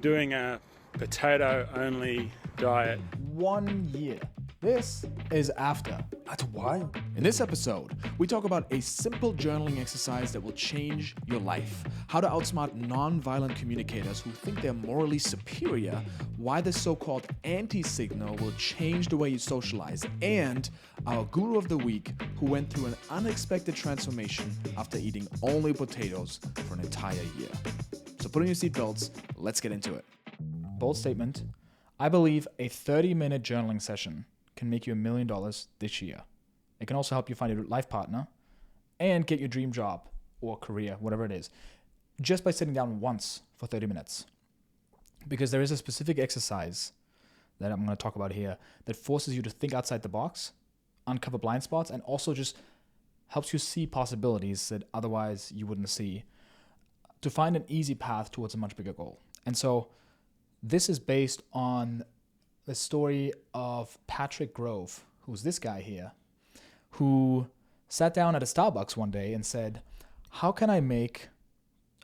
doing a potato-only diet. 1 year. This is after. That's wild. In this episode, we talk about a simple journaling exercise that will change your life, how to outsmart non-violent communicators who think they're morally superior, why the so-called anti-signal will change the way you socialize, and our guru of the week who went through an unexpected transformation after eating only potatoes for an entire year. So put on your seatbelts, let's get into it. Bold statement. I believe a 30-minute journaling session can make you $1 million this year. It can also help you find a life partner and get your dream job or career, whatever it is, just by sitting down once for 30 minutes. Because there is a specific exercise that I'm going to talk about here that forces you to think outside the box, uncover blind spots, and also just helps you see possibilities that otherwise you wouldn't see to find an easy path towards a much bigger goal. And so this is based on the story of Patrick Grove, who's this guy here, who sat down at a Starbucks one day and said, how can I make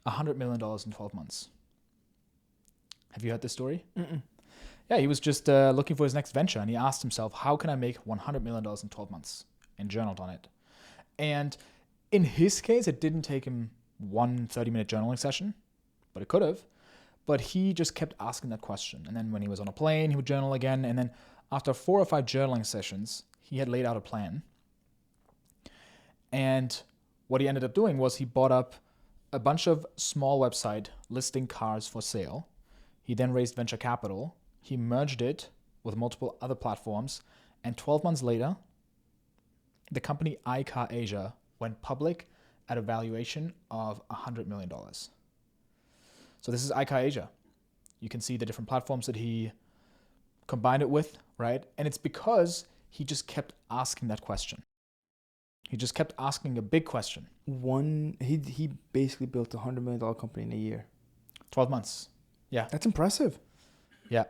$100 million in 12 months? Have you heard this story? Mm-mm. Yeah, he was just looking for his next venture, and he asked himself, how can I make $100 million in 12 months? And journaled on it. And in his case, it didn't take him one 30-minute journaling session, but it could have. But he just kept asking that question. And then when he was on a plane, he would journal again. And then after 4 or 5 journaling sessions, he had laid out a plan. And what he ended up doing was he bought up a bunch of small website listing cars for sale. He then raised venture capital. He merged it with multiple other platforms. And 12 months later, the company iCar Asia went public at a valuation of $100 million. So this is iCar Asia. You can see the different platforms that he combined it with, right? And it's because he just kept asking that question. He just kept asking a big question. He basically built $100 million company in a year. 12 months. Yeah. That's impressive. Yeah.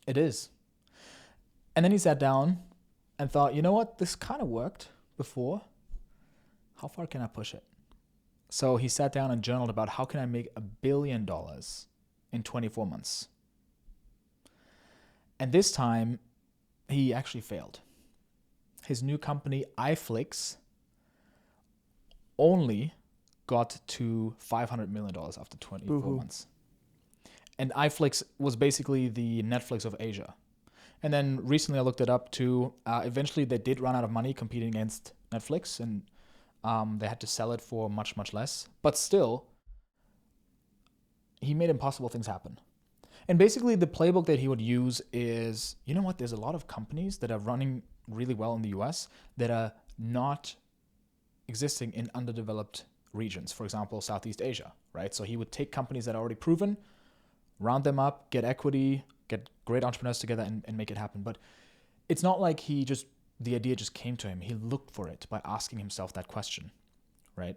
It is. And then he sat down and thought, you know what? This kind of worked before. How far can I push it? So he sat down and journaled about how can I make $1 billion in 24 months. And this time, he actually failed. His new company, iFlix, only got to $500 million after 24 months. And iFlix was basically the Netflix of Asia. And then recently I looked it up too. Eventually they did run out of money competing against Netflix, and they had to sell it for much, much less. But still, he made impossible things happen. And basically, the playbook that he would use is, you know what? There's a lot of companies that are running really well in the US that are not existing in underdeveloped regions. For example, Southeast Asia, right? So he would take companies that are already proven, round them up, get equity, get great entrepreneurs together and make it happen. But it's not like the idea just came to him. He looked for it by asking himself that question, right?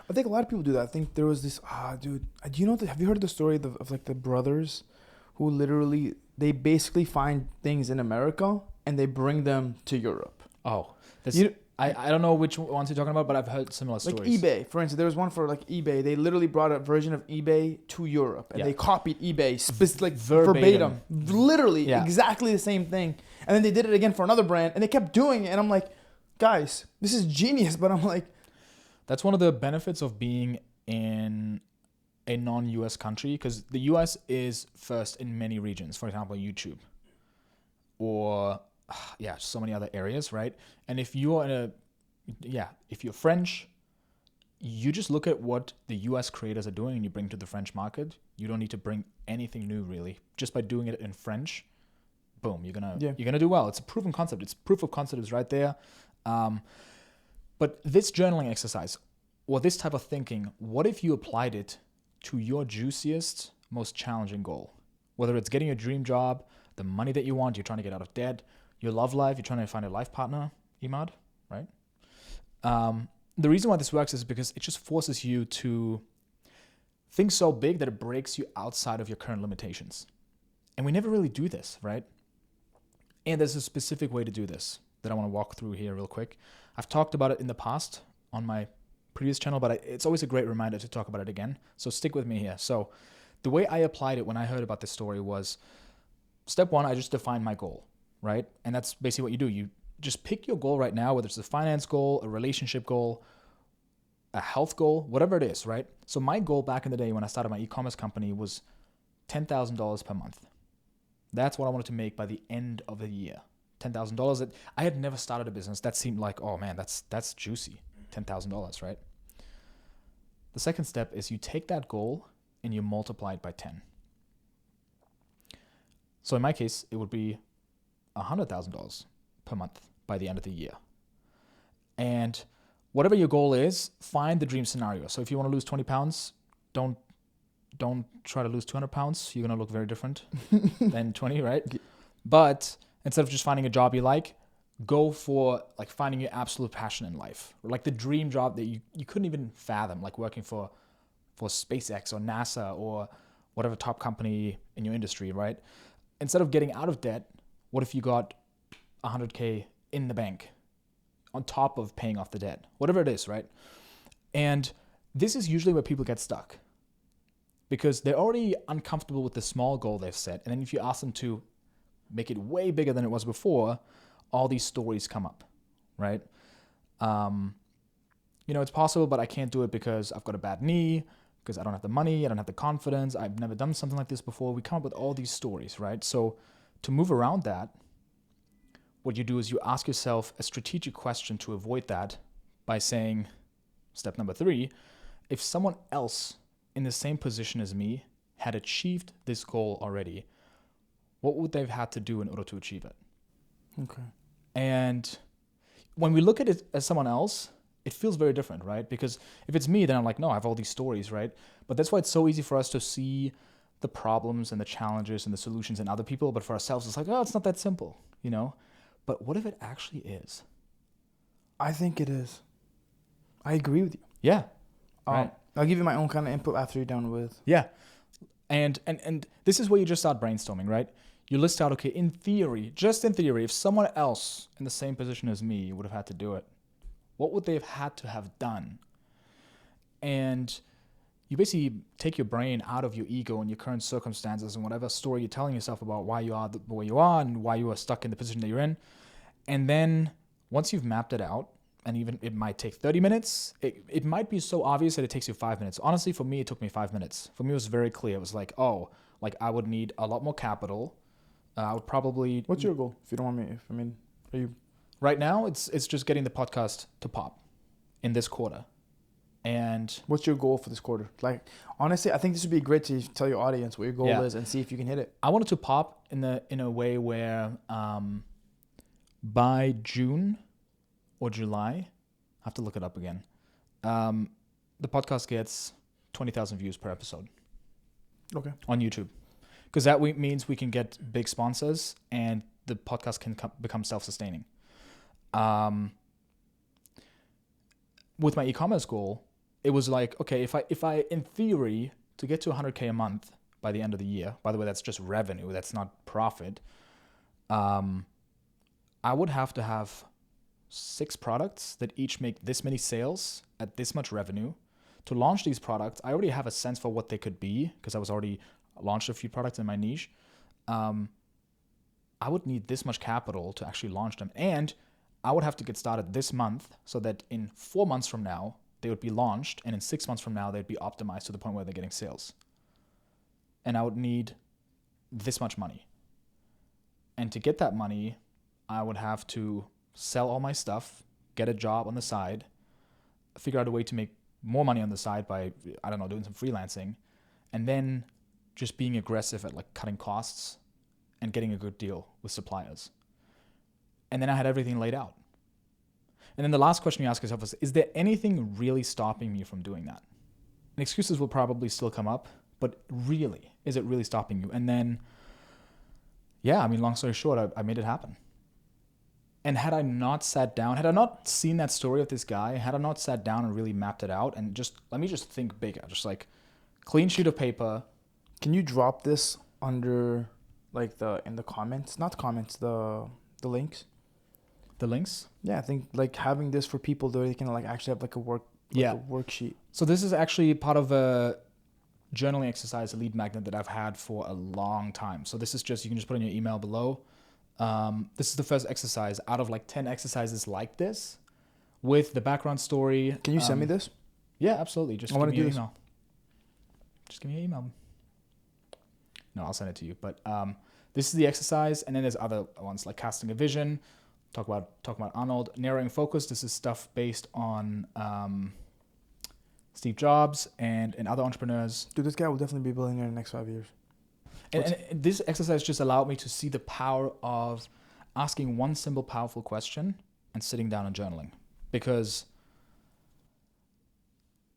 I think a lot of people do that. I think there was this, dude, do you know, have you heard the story of like the brothers who literally, they basically find things in America and they bring them to Europe? Oh, I don't know which ones you're talking about, but I've heard similar stories. Like eBay, for instance. There was one for like eBay. They literally brought a version of eBay to Europe and they copied eBay like verbatim. Literally exactly the same thing. And then they did it again for another brand and they kept doing it. And I'm like, guys, this is genius. But I'm like, that's one of the benefits of being in a non-US country, because the US is first in many regions. For example, YouTube or so many other areas, right? And if you're if you're French, you just look at what the US creators are doing and you bring to the French market. You don't need to bring anything new, really. Just by doing it in French, boom, you're gonna do well. It's a proven concept. It's proof of concept is right there. But this journaling exercise or this type of thinking, what if you applied it to your juiciest, most challenging goal? Whether it's getting your dream job, the money that you want, you're trying to get out of debt, your love life, you're trying to find a life partner, Imad, right? The reason why this works is because it just forces you to think so big that it breaks you outside of your current limitations. And we never really do this, right? And there's a specific way to do this that I want to walk through here real quick. I've talked about it in the past on my previous channel, but it's always a great reminder to talk about it again. So stick with me here. So the way I applied it when I heard about this story was, step one, I just defined my goal, right? And that's basically what you do. You just pick your goal right now, whether it's a finance goal, a relationship goal, a health goal, whatever it is, right? So my goal back in the day when I started my e-commerce company was $10,000 per month. That's what I wanted to make by the end of the year. $10,000. I had never started a business. That seemed like, oh man, that's juicy. $10,000, right? The second step is you take that goal and you multiply it by 10. So in my case, it would be $100,000 per month by the end of the year. And whatever your goal is, find the dream scenario. So if you want to lose 20 pounds, don't try to lose 200 pounds. You're going to look very different than 20, right? But instead of just finding a job you like, go for like finding your absolute passion in life, or like the dream job that you couldn't even fathom, like working for SpaceX or NASA or whatever top company in your industry, right? Instead of getting out of debt, what if you got 100K in the bank on top of paying off the debt, whatever it is, right? And this is usually where people get stuck because they're already uncomfortable with the small goal they've set. And then if you ask them to make it way bigger than it was before, all these stories come up, right? It's possible, but I can't do it because I've got a bad knee, because I don't have the money, I don't have the confidence, I've never done something like this before. We come up with all these stories, right? So to move around that, what you do is you ask yourself a strategic question to avoid that by saying, step number 3, if someone else in the same position as me had achieved this goal already, what would they have had to do in order to achieve it? Okay. And when we look at it as someone else, it feels very different, right? Because if it's me, then I'm like, no, I have all these stories, right? But that's why it's so easy for us to see the problems and the challenges and the solutions in other people. But for ourselves, it's like, oh, it's not that simple, But what if it actually is? I think it is. I agree with you. Yeah. Right. I'll give you my own kind of input after you're done with. Yeah. And this is where you just start brainstorming, right? You list out, okay, in theory, just in theory, if someone else in the same position as me would have had to do it, what would they have had to have done? And you basically take your brain out of your ego and your current circumstances and whatever story you're telling yourself about why you are the way you are and why you are stuck in the position that you're in. And then once you've mapped it out, and even it might take 30 minutes, it might be so obvious that it takes you 5 minutes. Honestly, for me, it took me 5 minutes. For me, it was very clear. It was like, I would need a lot more capital. I would probably... What's your goal? If you don't want me, are you... Right now, it's just getting the podcast to pop in this quarter. And what's your goal for this quarter? Like, honestly, I think this would be great to tell your audience what your goal is and see if you can hit it. I want it to pop in a way where by June or July, I have to look it up again, the podcast gets 20,000 views per episode. Okay. On YouTube. Because that means we can get big sponsors and the podcast can become self-sustaining. With my e-commerce goal, it was like, okay, if I in theory to get to 100K a month by the end of the year, by the way, that's just revenue, that's not profit. I would have to have 6 products that each make this many sales at this much revenue. To launch these products, I already have a sense for what they could be because I was already launched a few products in my niche. I would need this much capital to actually launch them. And I would have to get started this month so that in 4 months from now, they would be launched. And in 6 months from now, they'd be optimized to the point where they're getting sales. And I would need this much money. And to get that money, I would have to sell all my stuff, get a job on the side, figure out a way to make more money on the side by, I don't know, doing some freelancing, and then just being aggressive at like cutting costs and getting a good deal with suppliers. And then I had everything laid out. And then the last question you ask yourself is there anything really stopping me from doing that? And excuses will probably still come up, but really, is it really stopping you? And then, long story short, I made it happen. And had I not sat down, had I not seen that story of this guy, had I not sat down and really mapped it out and let me just think bigger, just like clean sheet of paper. Can you drop this under in the comments? Not the comments, the links. The links? Yeah, I think like having this for people that they can like actually have like a worksheet. So this is actually part of a journaling exercise, a lead magnet that I've had for a long time. So this is just, you can just put in your email below. This is the first exercise out of like 10 exercises like this with the background story. Can you send me this? Yeah, absolutely. Just I give wanna me your do this. email. Just give me your email. No, I'll send it to you. But this is the exercise, and then there's other ones like casting a vision. Talk about Arnold. Narrowing focus. This is stuff based on Steve Jobs and other entrepreneurs. Dude, this guy will definitely be a billionaire in the next 5 years. And this exercise just allowed me to see the power of asking one simple, powerful question and sitting down and journaling. Because,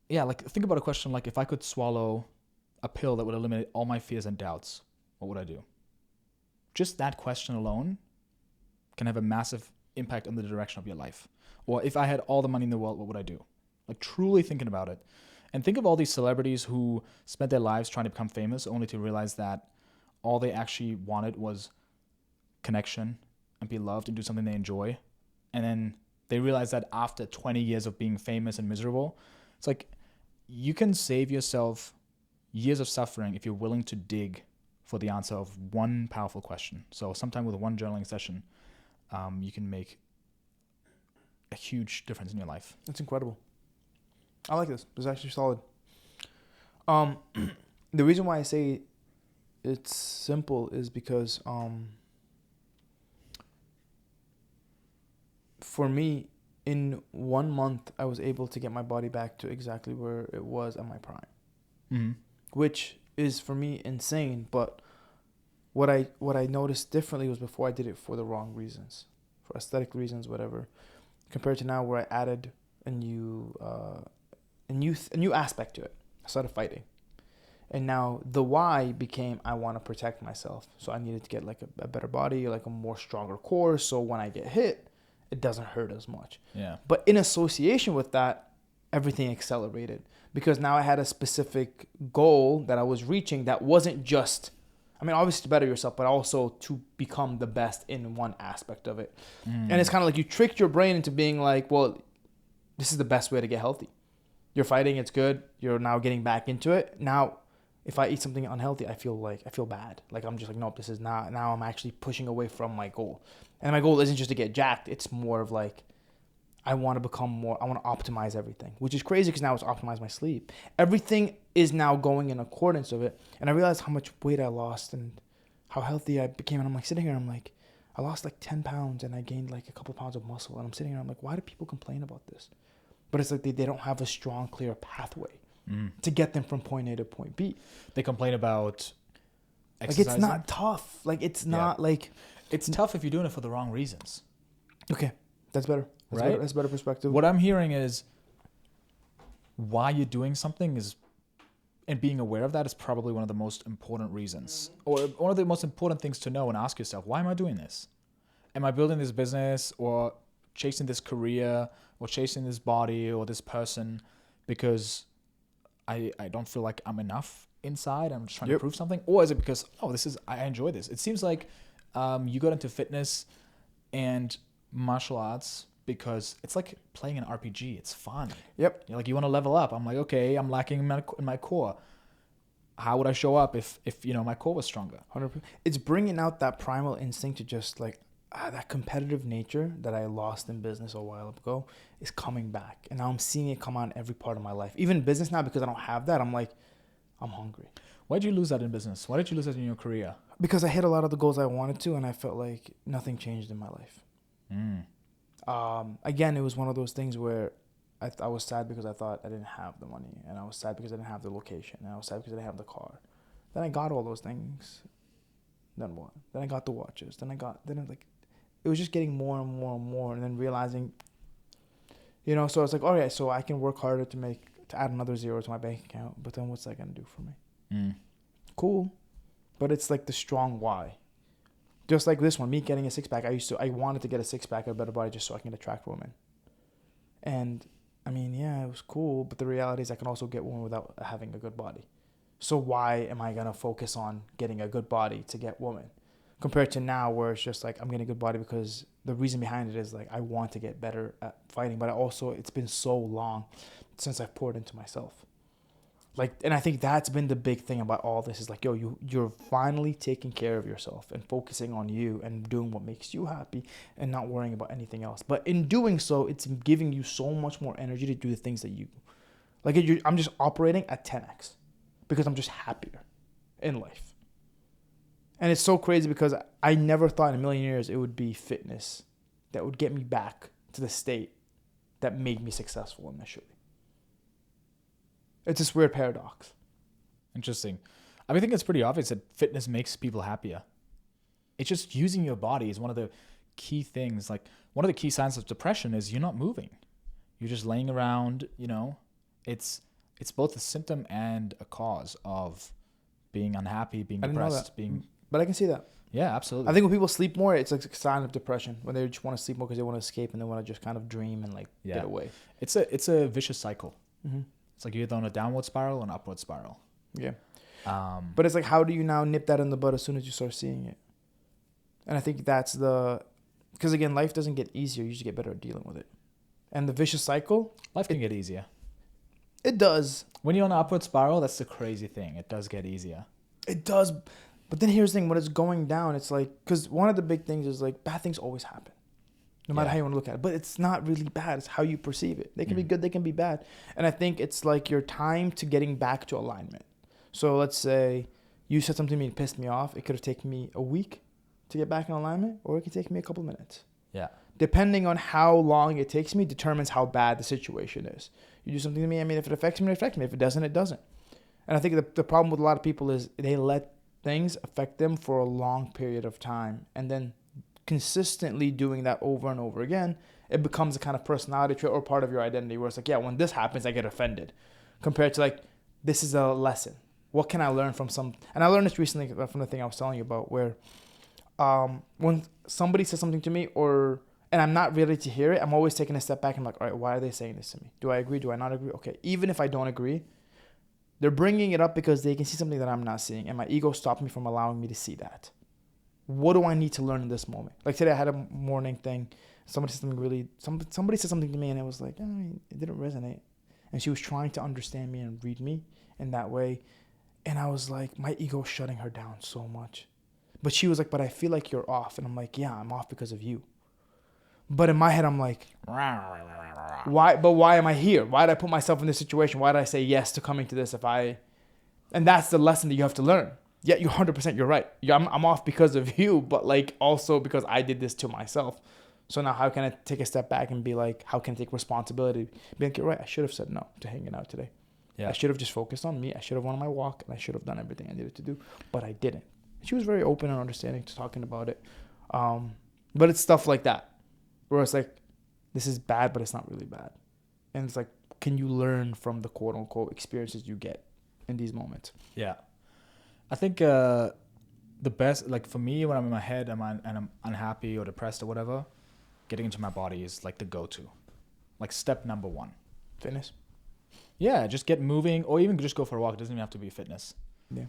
yeah, like think about a question like, if I could swallow a pill that would eliminate all my fears and doubts, what would I do? Just that question alone can have a massive impact on the direction of your life. Or if I had all the money in the world, what would I do? Like truly thinking about it. And think of all these celebrities who spent their lives trying to become famous only to realize that all they actually wanted was connection and be loved and do something they enjoy. And then they realize that after 20 years of being famous and miserable, it's like you can save yourself years of suffering if you're willing to dig for the answer of one powerful question. So sometime with one journaling session, you can make a huge difference in your life. That's incredible. I like this. It's actually solid. The reason why I say it's simple is because for me, in 1 month, I was able to get my body back to exactly where it was at my prime, Mm-hmm. which is for me insane. But what I noticed differently was before I did it for the wrong reasons, for aesthetic reasons, whatever, compared to now where I added a new aspect to it. I started fighting. And now the why became I want to protect myself. So I needed to get like a better body, like a more stronger core. So when I get hit, it doesn't hurt as much. Yeah. But in association with that, everything accelerated because now I had a specific goal that I was reaching that wasn't just, I mean, obviously to better yourself, but also to become the best in one aspect of it. And it's kind of like you tricked your brain into being like, well, this is the best way to get healthy. You're fighting, it's good. You're now getting back into it. Now, if I eat something unhealthy, I feel bad. Like I'm just like, nope, this is not. Now I'm actually pushing away from my goal. And my goal isn't just to get jacked. It's more of like, I want to become more, I want to optimize everything, which is crazy because now it's optimize my sleep. Everything is now going in accordance of it. And I realized how much weight I lost and how healthy I became. And I'm like sitting here, I'm like, I lost like 10 pounds and I gained like a couple of pounds of muscle. And I'm sitting here, I'm like, why do people complain about this? But it's like they don't have a strong, clear pathway to get them from point A to point B. They complain about Like exercising. it's not tough. Like it's not like It's tough if you're doing it for the wrong reasons. okay, that's better. Right? That's better perspective. What I'm hearing is why you're doing something is, and being aware of that is probably one of the most important reasons, or one of the most important things to know and ask yourself, why am I doing this? Am I building this business or chasing this career or chasing this body or this person because I don't feel like I'm enough inside? I'm just trying to prove something. Or is it because, I enjoy this? It seems like you got into fitness and martial arts because it's like playing an RPG. It's fun. Yep. You're like, you want to level up. I'm like, okay, I'm lacking in my core. How would I show up if my core was stronger? 100%. It's bringing out that primal instinct to just like that competitive nature that I lost in business a while ago is coming back. And now I'm seeing it come out in every part of my life. Even business now, because I don't have that, I'm like, I'm hungry. Why did you lose that in business? Why did you lose that in your career? Because I hit a lot of the goals I wanted to, and I felt like nothing changed in my life. Again, it was one of those things where I was sad because I thought I didn't have the money, and I was sad because I didn't have the location, and I was sad because I didn't have the car. Then I got all those things. Then what? Then I got the watches. It was just getting more and more and more, and then realizing, so it's like, all right, so I can work harder to add another zero to my bank account, but then what's that gonna do for me? Cool, but it's like the strong why. Just like this one, me getting a six pack. I wanted to get a six pack, a better body, just so I can attract women. And I mean, yeah, it was cool, but the reality is I can also get one without having a good body. So why am I gonna focus on getting a good body to get women? Compared to now where it's just like I'm getting a good body because the reason behind it is like I want to get better at fighting, but it's been so long since I've poured into myself. Like, and I think that's been the big thing about all this is like, yo, you're finally taking care of yourself and focusing on you and doing what makes you happy and not worrying about anything else. But in doing so, it's giving you so much more energy to do the things that you like. I'm just operating at 10x because I'm just happier in life. And it's so crazy because I never thought in a million years it would be fitness that would get me back to the state that made me successful initially. It's this weird paradox. Interesting. I mean, I think it's pretty obvious that fitness makes people happier. It's just using your body is one of the key things. Like one of the key signs of depression is you're not moving. You're just laying around, you know. It's both a symptom and a cause of being unhappy, being depressed, but I can see that. Yeah, absolutely. I think when people sleep more, it's like a sign of depression. When they just want to sleep more because they want to escape and they want to just kind of dream and like get away. It's a vicious cycle. Mm-hmm. It's like you're either on a downward spiral or an upward spiral. Yeah. But it's like, how do you now nip that in the bud as soon as you start seeing it? And I think that's because again, life doesn't get easier. You just get better at dealing with it. And the vicious cycle. Life can get easier. It does. When you're on an upward spiral, that's the crazy thing. It does get easier. It does. But then here's the thing. When it's going down, it's like, because one of the big things is like bad things always happen. No matter how you want to look at it. But it's not really bad. It's how you perceive it. They can be good. They can be bad. And I think it's like your time to getting back to alignment. So let's say you said something to me and pissed me off. It could have taken me a week to get back in alignment, or it could take me a couple of minutes. Yeah. Depending on how long it takes me determines how bad the situation is. You do something to me, I mean, if it affects me, it affects me. If it doesn't, it doesn't. And I think the problem with a lot of people is they let things affect them for a long period of time. And then consistently doing that over and over again, it becomes a kind of personality trait or part of your identity where it's like, yeah, when this happens, I get offended. Compared to like, this is a lesson. What can I learn from and I learned this recently from the thing I was telling you about where when somebody says something to me and I'm not ready to hear it, I'm always taking a step back and I'm like, all right, why are they saying this to me? Do I agree? Do I not agree? Okay, even if I don't agree, they're bringing it up because they can see something that I'm not seeing and my ego stopped me from allowing me to see that. What do I need to learn in this moment? Like today I had a morning thing. Somebody said something to me and it was like, it didn't resonate. And she was trying to understand me and read me in that way. And I was like, my ego is shutting her down so much. But she was like, but I feel like you're off. And I'm like, yeah, I'm off because of you. But in my head, I'm like, why? But why am I here? Why did I put myself in this situation? Why did I say yes to coming to this and that's the lesson that you have to learn. Yeah, you're 100%, you're right. I'm off because of you, but like also because I did this to myself. So now how can I take a step back and be like, how can I take responsibility? Be like, you're right, I should have said no to hanging out today. Yeah. I should have just focused on me. I should have went on my walk and I should have done everything I needed to do, but I didn't. She was very open and understanding to talking about it. But it's stuff like that where it's like, this is bad, but it's not really bad. And it's like, can you learn from the quote unquote experiences you get in these moments? Yeah. I think the best, like for me, when I'm in my head and I'm unhappy or depressed or whatever, getting into my body is like the go-to. Like step number one. Fitness? Yeah, just get moving or even just go for a walk. It doesn't even have to be fitness. Yeah.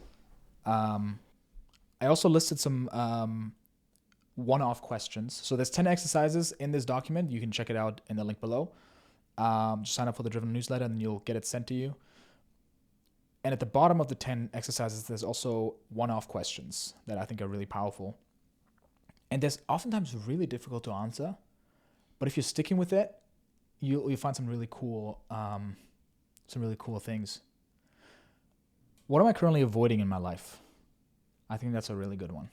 I also listed some one-off questions. So there's 10 exercises in this document. You can check it out in the link below. Just sign up for the Driven newsletter and you'll get it sent to you. And at the bottom of the 10 exercises, there's also one-off questions that I think are really powerful. And there's oftentimes really difficult to answer. But if you're sticking with it, you'll find some really cool things. What am I currently avoiding in my life? I think that's a really good one.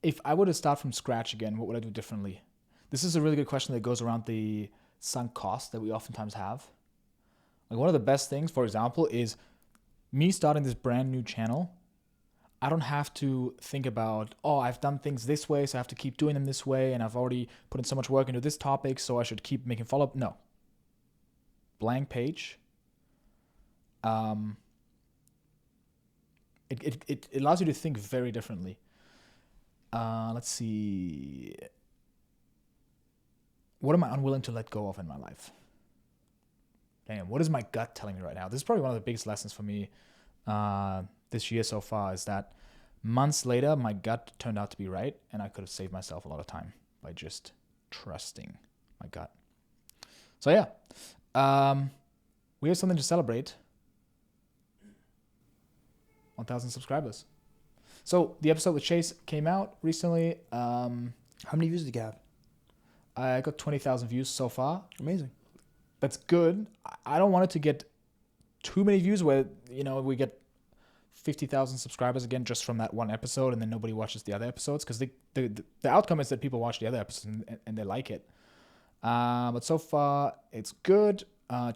If I were to start from scratch again, what would I do differently? This is a really good question that goes around the sunk cost that we oftentimes have. Like one of the best things, for example, is me starting this brand new channel. I don't have to think about, I've done things this way, so I have to keep doing them this way, and I've already put in so much work into this topic, so I should keep making follow-up. No. Blank page. It allows you to think very differently. Let's see. What am I unwilling to let go of in my life? Damn, what is my gut telling me right now? This is probably one of the biggest lessons for me this year so far is that months later, my gut turned out to be right, and I could have saved myself a lot of time by just trusting my gut. So yeah, we have something to celebrate. 1,000 subscribers. So the episode with Chase came out recently. How many views did you have? I got 20,000 views so far. Amazing. That's good. I don't want it to get too many views where, we get 50,000 subscribers again just from that one episode and then nobody watches the other episodes, because the outcome is that people watch the other episodes and they like it. But so far, it's good.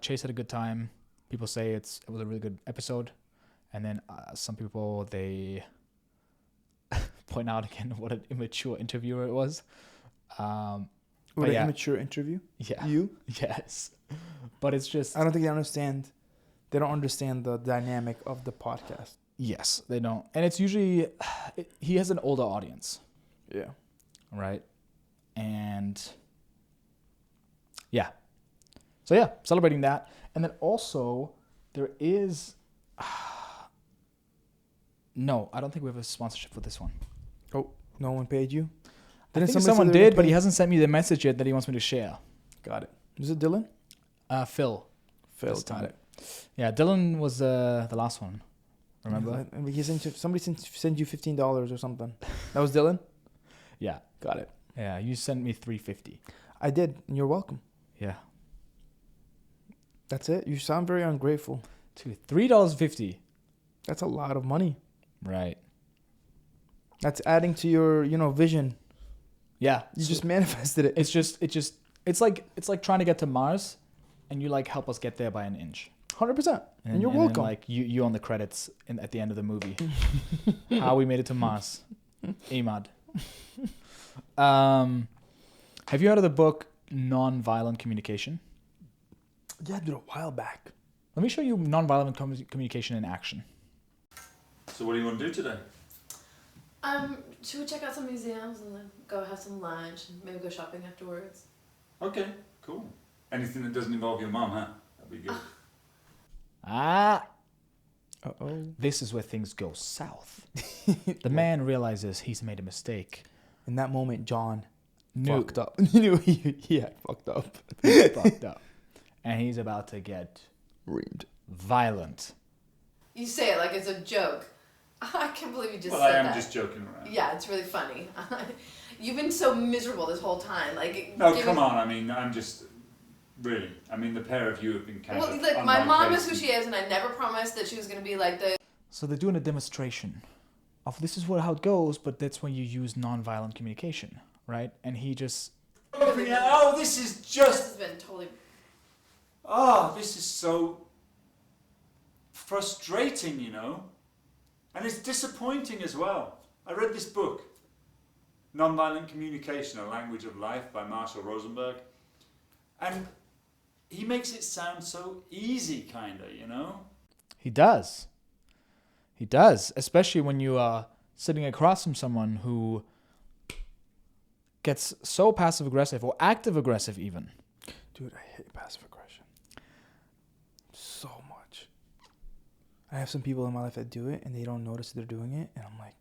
Chase had a good time. People say it was a really good episode. And then some people, they point out again what an immature interviewer it was. What an immature interview? Yeah. You? Yes. But it's just... I don't think they understand. They don't understand the dynamic of the podcast. Yes, they don't. And it's usually... he has an older audience. Yeah. Right? And... yeah. So yeah, celebrating that. And then also, there is... no, I don't think we have a sponsorship for this one. Oh, no one paid you? I think someone did, but he hasn't sent me the message yet that he wants me to share. Got it. Is it Dylan? Phil. Phil, This got time. it. Yeah, Dylan was the last one. Remember? And he somebody sent you $15 or something. That was Dylan? Yeah. Got it. Yeah, you sent me $3.50. I did, and you're welcome. Yeah. That's it? You sound very ungrateful. To $3.50. That's a lot of money. Right. That's adding to your, vision. Yeah. You just manifested it. It's like trying to get to Mars, and you help us get there by an inch. 100%. And you're welcome. Then, you on the credits at the end of the movie. How we made it to Mars. Ahmad. Have you heard of the book Nonviolent Communication? Yeah, I did a while back. Let me show you nonviolent communication in action. So what do you want to do today? Should we check out some museums and then go have some lunch and maybe go shopping afterwards? Okay, cool. Anything that doesn't involve your mum, huh? That'd be good. Uh-oh. This is where things go south. The man realizes he's made a mistake. In that moment, John Knew. fucked up. He knew he had fucked up. He fucked up. And he's about to get reamed. Violent. You say it like it's a joke. I can't believe you just Well, said I am that. just joking around. Yeah, it's really funny. You've been so miserable this whole time. No, come on. I mean, I'm just... Really. I mean, the pair of you have been kind of... Well, look, my mom is who she is, and I never promised that she was going to be like the... So they're doing a demonstration of this is how it goes, but that's when you use nonviolent communication, right? And he just... Oh, this is This just... has been totally... Oh, this is so... frustrating, And it's disappointing as well. I read this book, Nonviolent Communication, A Language of Life by Marshall Rosenberg. And he makes it sound so easy, kind of, He does. He does, especially when you are sitting across from someone who gets so passive-aggressive or active-aggressive even. Dude, I hate passive aggression. So much. I have some people in my life that do it, and they don't notice they're doing it, and I'm like...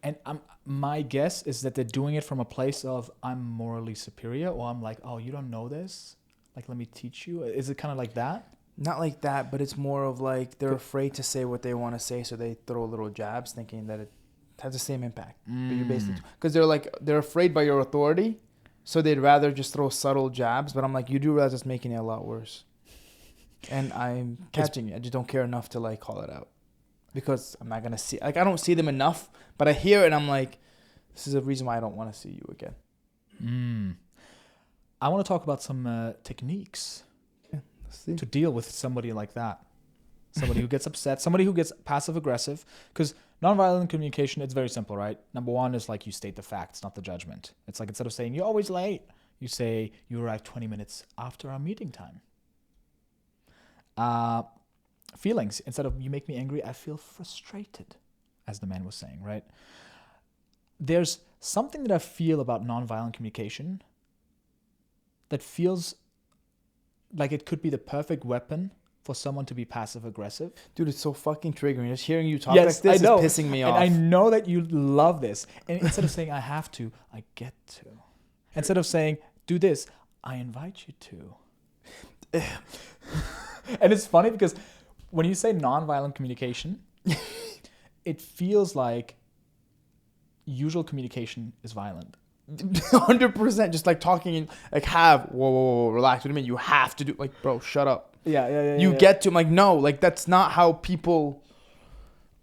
And my guess is that they're doing it from a place of, I'm morally superior, or I'm like, oh, you don't know this? Let me teach you? Is it kind of like that? Not like that, but it's more of they're afraid to say what they want to say, so they throw little jabs thinking that it has the same impact. But you're basically... Because they're afraid by your authority, so they'd rather just throw subtle jabs, but I'm like, you do realize it's making it a lot worse. And I'm catching it. I just don't care enough to call it out. Because I'm not going to see... I don't see them enough, but I hear it and I'm like, this is a reason why I don't want to see you again. I want to talk about some techniques to deal with somebody like that. Somebody who gets upset, somebody who gets passive-aggressive. Because nonviolent communication, it's very simple, right? Number one is you state the facts, not the judgment. It's instead of saying, you're always late, you say, you arrived 20 minutes after our meeting time. Feelings, instead of, you make me angry, I feel frustrated, as the man was saying, right? There's something that I feel about nonviolent communication that feels like it could be the perfect weapon for someone to be passive-aggressive. Dude, it's so fucking triggering. Just hearing you talk yes, like this I know. is pissing me off. And I know that you love this. And instead of saying, I have to, I get to. Instead of saying, do this, I invite you to. And it's funny because when you say nonviolent communication, it feels like usual communication is violent. 100%. Just like talking, like whoa, relax. What do you mean? You have to do, like, bro, shut up. You get to, I'm like, no, like, that's not how people.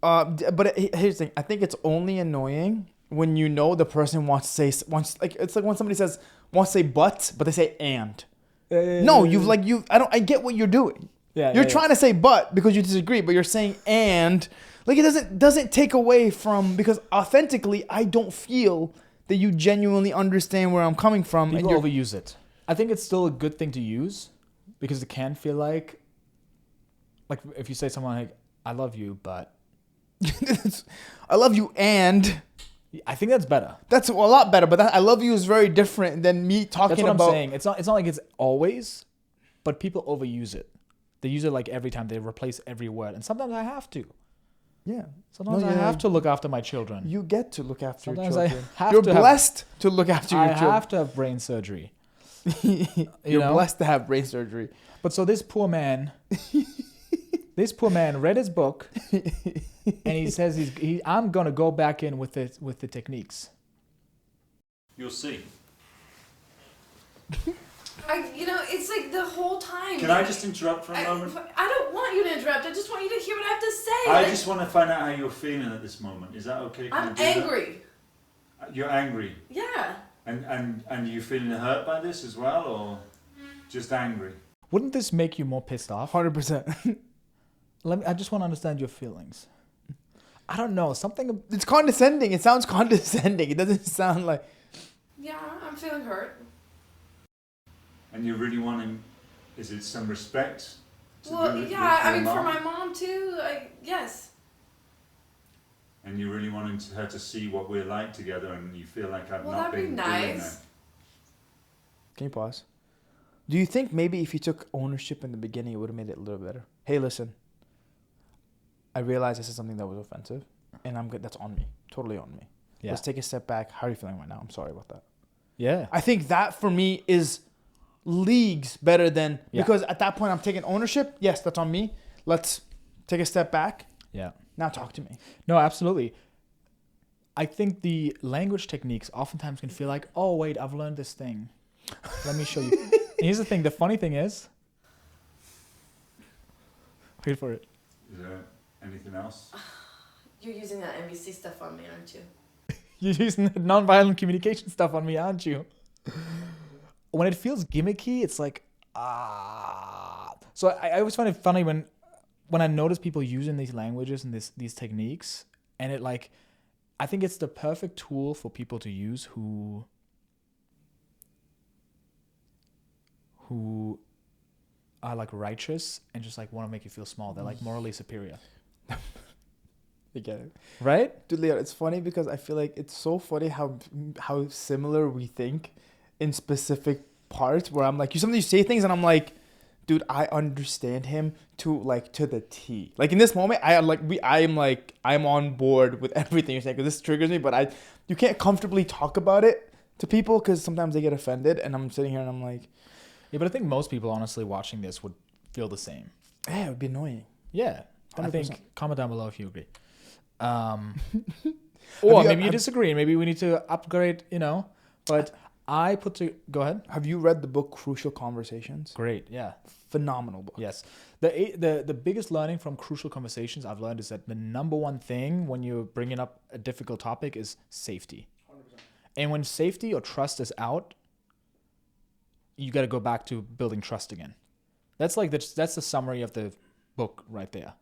But here's the thing. I think it's only annoying when you know the person wants to say, like, it's like when somebody says, wants to say but they say and. No, I get what you're doing. You're trying to say but because you disagree, but you're saying and. Like, it doesn't take away from, because authentically, I don't feel that you genuinely understand where I'm coming from. People overuse it. I think it's still a good thing to use because it can feel like if you say to someone like, I love you, but. I love you and. I think that's better. That's a lot better, but I love you is very different than me talking about. That's what I'm saying. It's not like it's always, but people overuse it. They use it like every time. They replace every word. And sometimes I have to. Yeah. Sometimes I have to look after my children. You get to look after your children. You're blessed to look after your children. I have to have brain surgery. You're blessed to have brain surgery. But so this poor man read his book and he says I'm going to go back in with the techniques. You'll see. It's like the whole time. Can I just interrupt for a moment? I don't want you to interrupt. I just want you to hear what I have to say. I just want to find out how you're feeling at this moment. Is that okay? I'm angry. You're angry? Yeah. And you feeling hurt by this as well, or just angry? Wouldn't this make you more pissed off? 100%. I just want to understand your feelings. I don't know. It's condescending. It sounds condescending. It doesn't sound like... Yeah, I'm feeling hurt. And you really want him... Is it some respect? Well, yeah. I mean, for my mom too. Yes. And you really want her to see what we're like together, and you feel like I've not that'd been be doing nice. that. Can you pause? Do you think maybe if you took ownership in the beginning, it would have made it a little better? Hey, listen. I realize this is something that was offensive, and I'm good. That's on me. Totally on me. Yeah. Let's take a step back. How are you feeling right now? I'm sorry about that. Yeah. I think that for me is leagues better than, because at that point I'm taking ownership. Yes, that's on me. Let's take a step back. Yeah. Now talk to me. No, absolutely. I think the language techniques oftentimes can feel like, oh, wait, I've learned this thing. Let me show you. And here's the thing. The funny thing is, wait for it. Is there anything else? You're using that NBC stuff on me, aren't you? You're using the nonviolent communication stuff on me, aren't you? When it feels gimmicky, it's like, So I always find it funny when I notice people using these languages and these techniques, and it like, I think it's the perfect tool for people to use who are like righteous and just like want to make you feel small. They're like morally superior. I get it. Right? Dude, Leo, it's funny because I feel like it's so funny how similar we think in specific parts where I'm like, you say things and I'm like, dude, I understand him to the T. Like in this moment, I'm on board with everything you're saying because this triggers me, but you can't comfortably talk about it to people because sometimes they get offended, and I'm sitting here and I'm like, yeah, but I think most people honestly watching this would feel the same. Yeah, it would be annoying. Yeah. 100%. I think comment down below if you agree. Or maybe you disagree and maybe we need to upgrade, but go ahead. Have you read the book Crucial Conversations? Great, yeah. Phenomenal book. Yes. The biggest learning from Crucial Conversations I've learned is that the number one thing when you're bringing up a difficult topic is safety. 100%. And when safety or trust is out, you got to go back to building trust again. That's the summary of the book right there.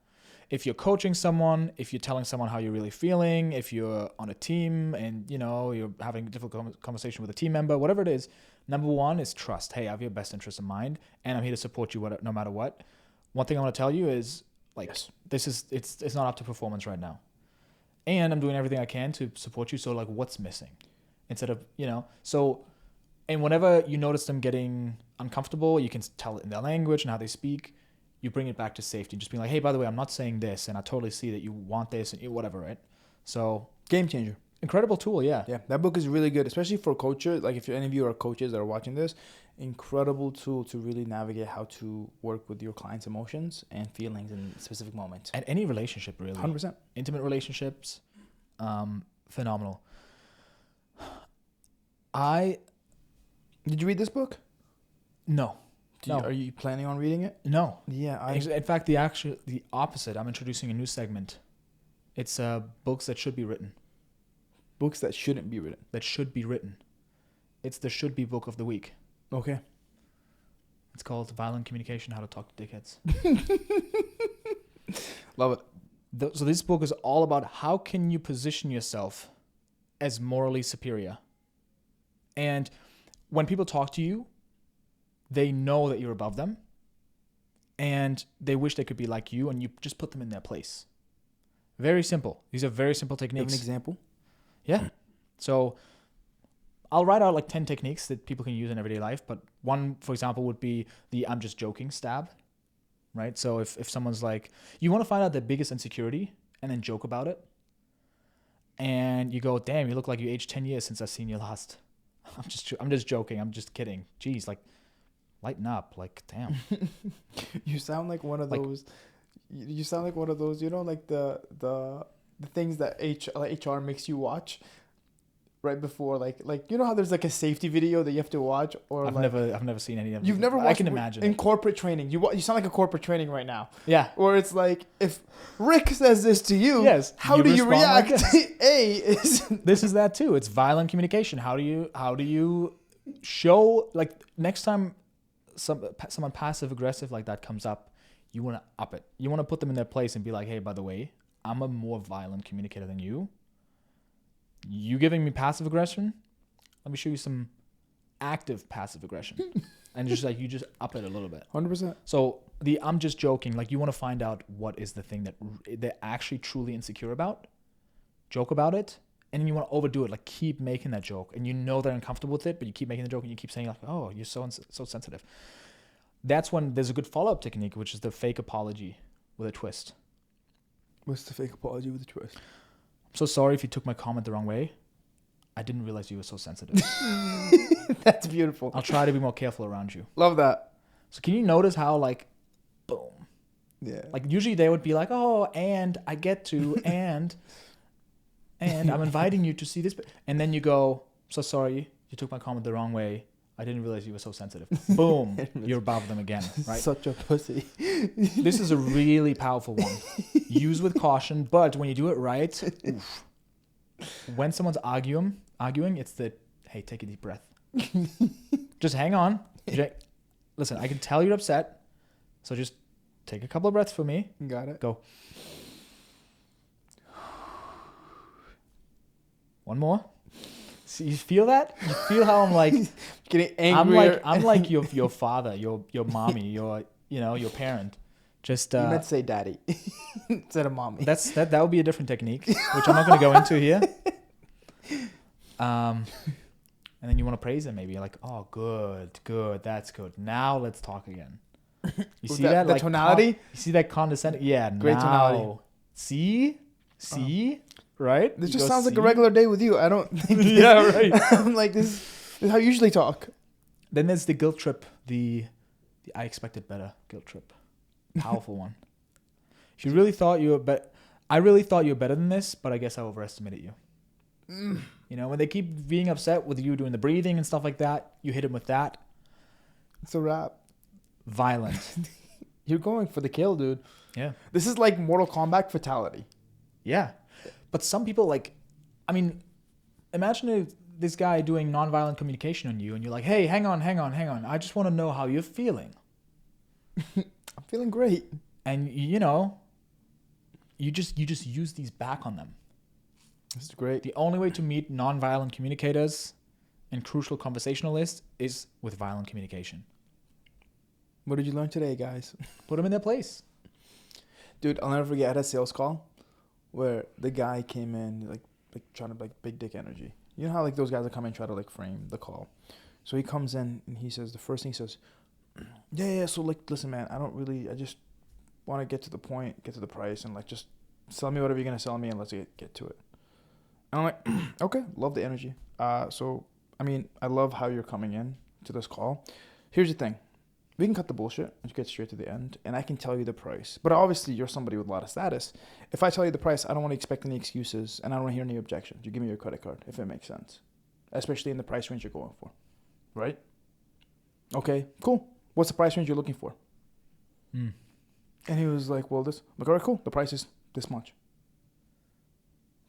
If you're coaching someone, if you're telling someone how you're really feeling, if you're on a team and, you're having a difficult conversation with a team member, whatever it is, number one is trust. Hey, I have your best interest in mind, and I'm here to support you no matter what. One thing I want to tell you is, it's not up to performance right now. And I'm doing everything I can to support you, so, what's missing? Instead of, and whenever you notice them getting uncomfortable, you can tell it in their language and how they speak. You bring it back to safety. Just being like, hey, by the way, I'm not saying this, and I totally see that you want this, and whatever, right? So, game changer. Incredible tool, yeah. Yeah, that book is really good, especially for coaches. Like, if any of you are coaches that are watching this, incredible tool to really navigate how to work with your client's emotions and feelings in specific moments. And any relationship, really. 100%. Intimate relationships, phenomenal. Did you read this book? No. Are you planning on reading it? No. Yeah. In fact, the opposite. I'm introducing a new segment. It's books that should be written. Books that shouldn't be written. That should be written. It's the should be book of the week. Okay. It's called Violent Communication: How to Talk to Dickheads. Love it. So this book is all about how can you position yourself as morally superior. And when people talk to you, they know that you're above them, and they wish they could be like you, and you just put them in their place. Very simple. These are very simple techniques. Give an example? Yeah. So I'll write out like 10 techniques that people can use in everyday life. But one, for example, would be the I'm just joking stab, right? So if someone's like, you want to find out their biggest insecurity and then joke about it. And you go, damn, you look like you aged 10 years since I've seen you last. I'm just joking. I'm just kidding. Jeez, like, lighten up. Like, damn. You sound like one of those. You sound like one of those. You know, like the things that HR makes you watch right before, like you know how there's like a safety video that you have to watch, or I've never seen any of them. You've never watched. I can imagine in it. Corporate training. You sound like a corporate training right now. Yeah. Where it's like, if Rick says this to you, yes, how do you react? Like This is that too. It's violent communication. How do you show, like, next time someone passive aggressive like that comes up, you want to up it. You want to put them in their place and be like, hey, by the way, I'm a more violent communicator than you. You giving me passive aggression? Let me show you some active passive aggression. And just like, you just up it a little bit. 100%. So I'm just joking. Like, you want to find out what is the thing that they're actually truly insecure about. Joke about it. And then you want to overdo it. Like, keep making that joke. And you know they're uncomfortable with it, but you keep making the joke and you keep saying like, oh, you're so sensitive. That's when there's a good follow-up technique, which is the fake apology with a twist. What's the fake apology with a twist? I'm so sorry if you took my comment the wrong way. I didn't realize you were so sensitive. That's beautiful. I'll try to be more careful around you. Love that. So can you notice how, like, boom. Yeah. Like, usually they would be like, oh, and I get to, and I'm inviting you to see this. And then you go, so sorry, you took my comment the wrong way. I didn't realize you were so sensitive. Boom. You're above them again, right? Such a pussy. This is a really powerful one. Use with caution, but when you do it right, oof. When someone's arguing, it's the, hey, take a deep breath. Just hang on. Listen, I can tell you're upset, so just take a couple of breaths for me. Got it. Go. One more. So you feel that? You feel how I'm like getting angry. I'm like your father, your mommy, your parent. Just you meant to say daddy instead of mommy. That would be a different technique, which I'm not going to go into here. And then you want to praise them, maybe like, oh, good, that's good. Now let's talk again. You see that the like tonality? You see that condescending? Yeah, great now. tonality. See, right? This You just go, sounds like see? a regular day with you. I don't think. Yeah, right. I'm like, this is how you usually talk. Then there's the guilt trip, the I expected better guilt trip. Powerful one. If you really thought you were I really thought you were better than this, but I guess I overestimated you. You know, when they keep being upset with you doing the breathing and stuff like that, you hit them with that. It's a wrap. Violent. You're going for the kill, dude. Yeah. This is like Mortal Kombat fatality. Yeah. But some people, like, I mean, imagine this guy doing nonviolent communication on you and you're like, hey, hang on. I just want to know how you're feeling. I'm feeling great. And, you know, you just use these back on them. This is great. The only way to meet nonviolent communicators and crucial conversationalists is with violent communication. What did you learn today, guys? Put them in their place. Dude, I'll never forget. I had a sales call where the guy came in like trying to like big dick energy. You know how like those guys that come in and try to like frame the call. So he comes in and he says, the first thing he says, yeah. So like, listen, man, I just want to get to the point, get to the price, and like just sell me whatever you're gonna sell me, and let's get to it. And I'm like, okay, love the energy. So I mean, I love how you're coming in to this call. Here's the thing. We can cut the bullshit and get straight to the end, and I can tell you the price. But obviously, you're somebody with a lot of status. If I tell you the price, I don't want to expect any excuses, and I don't want to hear any objections. You give me your credit card, if it makes sense. Especially in the price range you're going for. Right? Okay, cool. What's the price range you're looking for? And he was like, well, this. I'm like, all right, cool. The price is this much.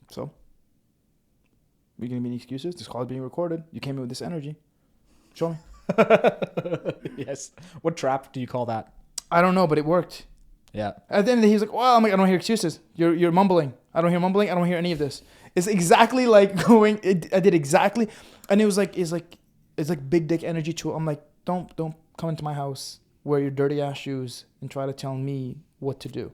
So, are you going to be any excuses? This call is being recorded. You came in with this energy. Show me. Yes. What trap do you call that? I don't know, but it worked. Yeah. At the end, he was like, well, I'm like, I don't hear excuses. You're mumbling. I don't hear mumbling. I don't hear any of this. It's exactly like going, I did exactly. And it was like, it's like big dick energy too. I'm like, don't come into my house, wear your dirty ass shoes and try to tell me what to do.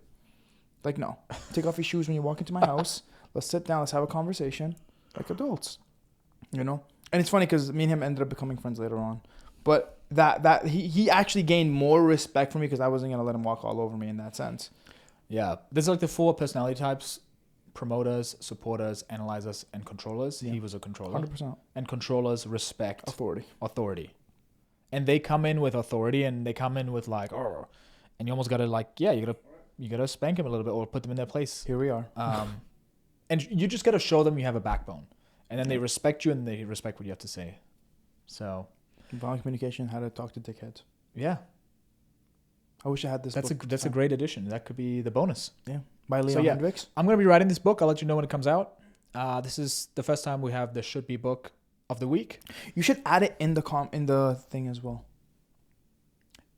Like, no, take off your shoes when you walk into my house. Let's sit down. Let's have a conversation like adults, you know? And it's funny because me and him ended up becoming friends later on. But that he actually gained more respect for me because I wasn't going to let him walk all over me in that sense. Yeah. There's like the 4 personality types: promoters, supporters, analyzers, and controllers. Yeah. He was a controller. 100%. And controllers respect authority. And they come in with authority, and they come in with like, oh, and you almost got to like, yeah, you got to spank him a little bit or put them in their place. Here we are. And you just got to show them you have a backbone, and then they respect you and they respect what you have to say. So, violent communication, how to talk to dickheads. Yeah. I wish I had this. That's a great addition. That could be the bonus. Yeah. By Leon Hendricks. I'm going to be writing this book. I'll let you know when it comes out. This is the first time we have the Should Be Book of the Week. You should add it in the thing as well.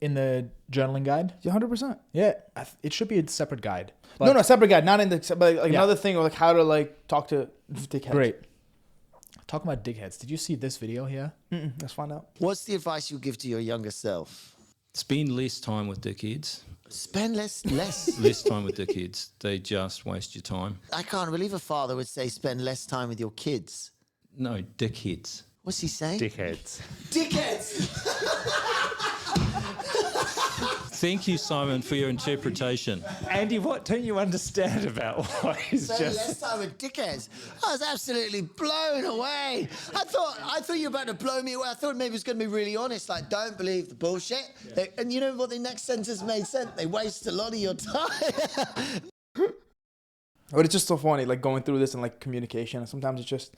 In the journaling guide? Yeah, 100%. Yeah. It should be a separate guide. No, separate guide. Not in the, but like another thing, or like how to like talk to dickheads. Great. Talking about dickheads, did you see this video here? Let's find out. What's the advice you give to your younger self? Spend less time with dickheads. Spend less. Less time with dickheads. They just waste your time. I can't believe a father would say spend less time with your kids. No, dickheads. What's he saying? Dickheads. Dickheads! Thank you, Simon, for your interpretation. Andy, what don't you understand about what he's Spend just... less time with dickheads. I was absolutely blown away. I thought you were about to blow me away. I thought maybe it was going to be really honest, like, don't believe the bullshit. Yeah. And you know what the next sentence made sense? They waste a lot of your time. But it's just so funny, like going through this and like communication. Sometimes it's just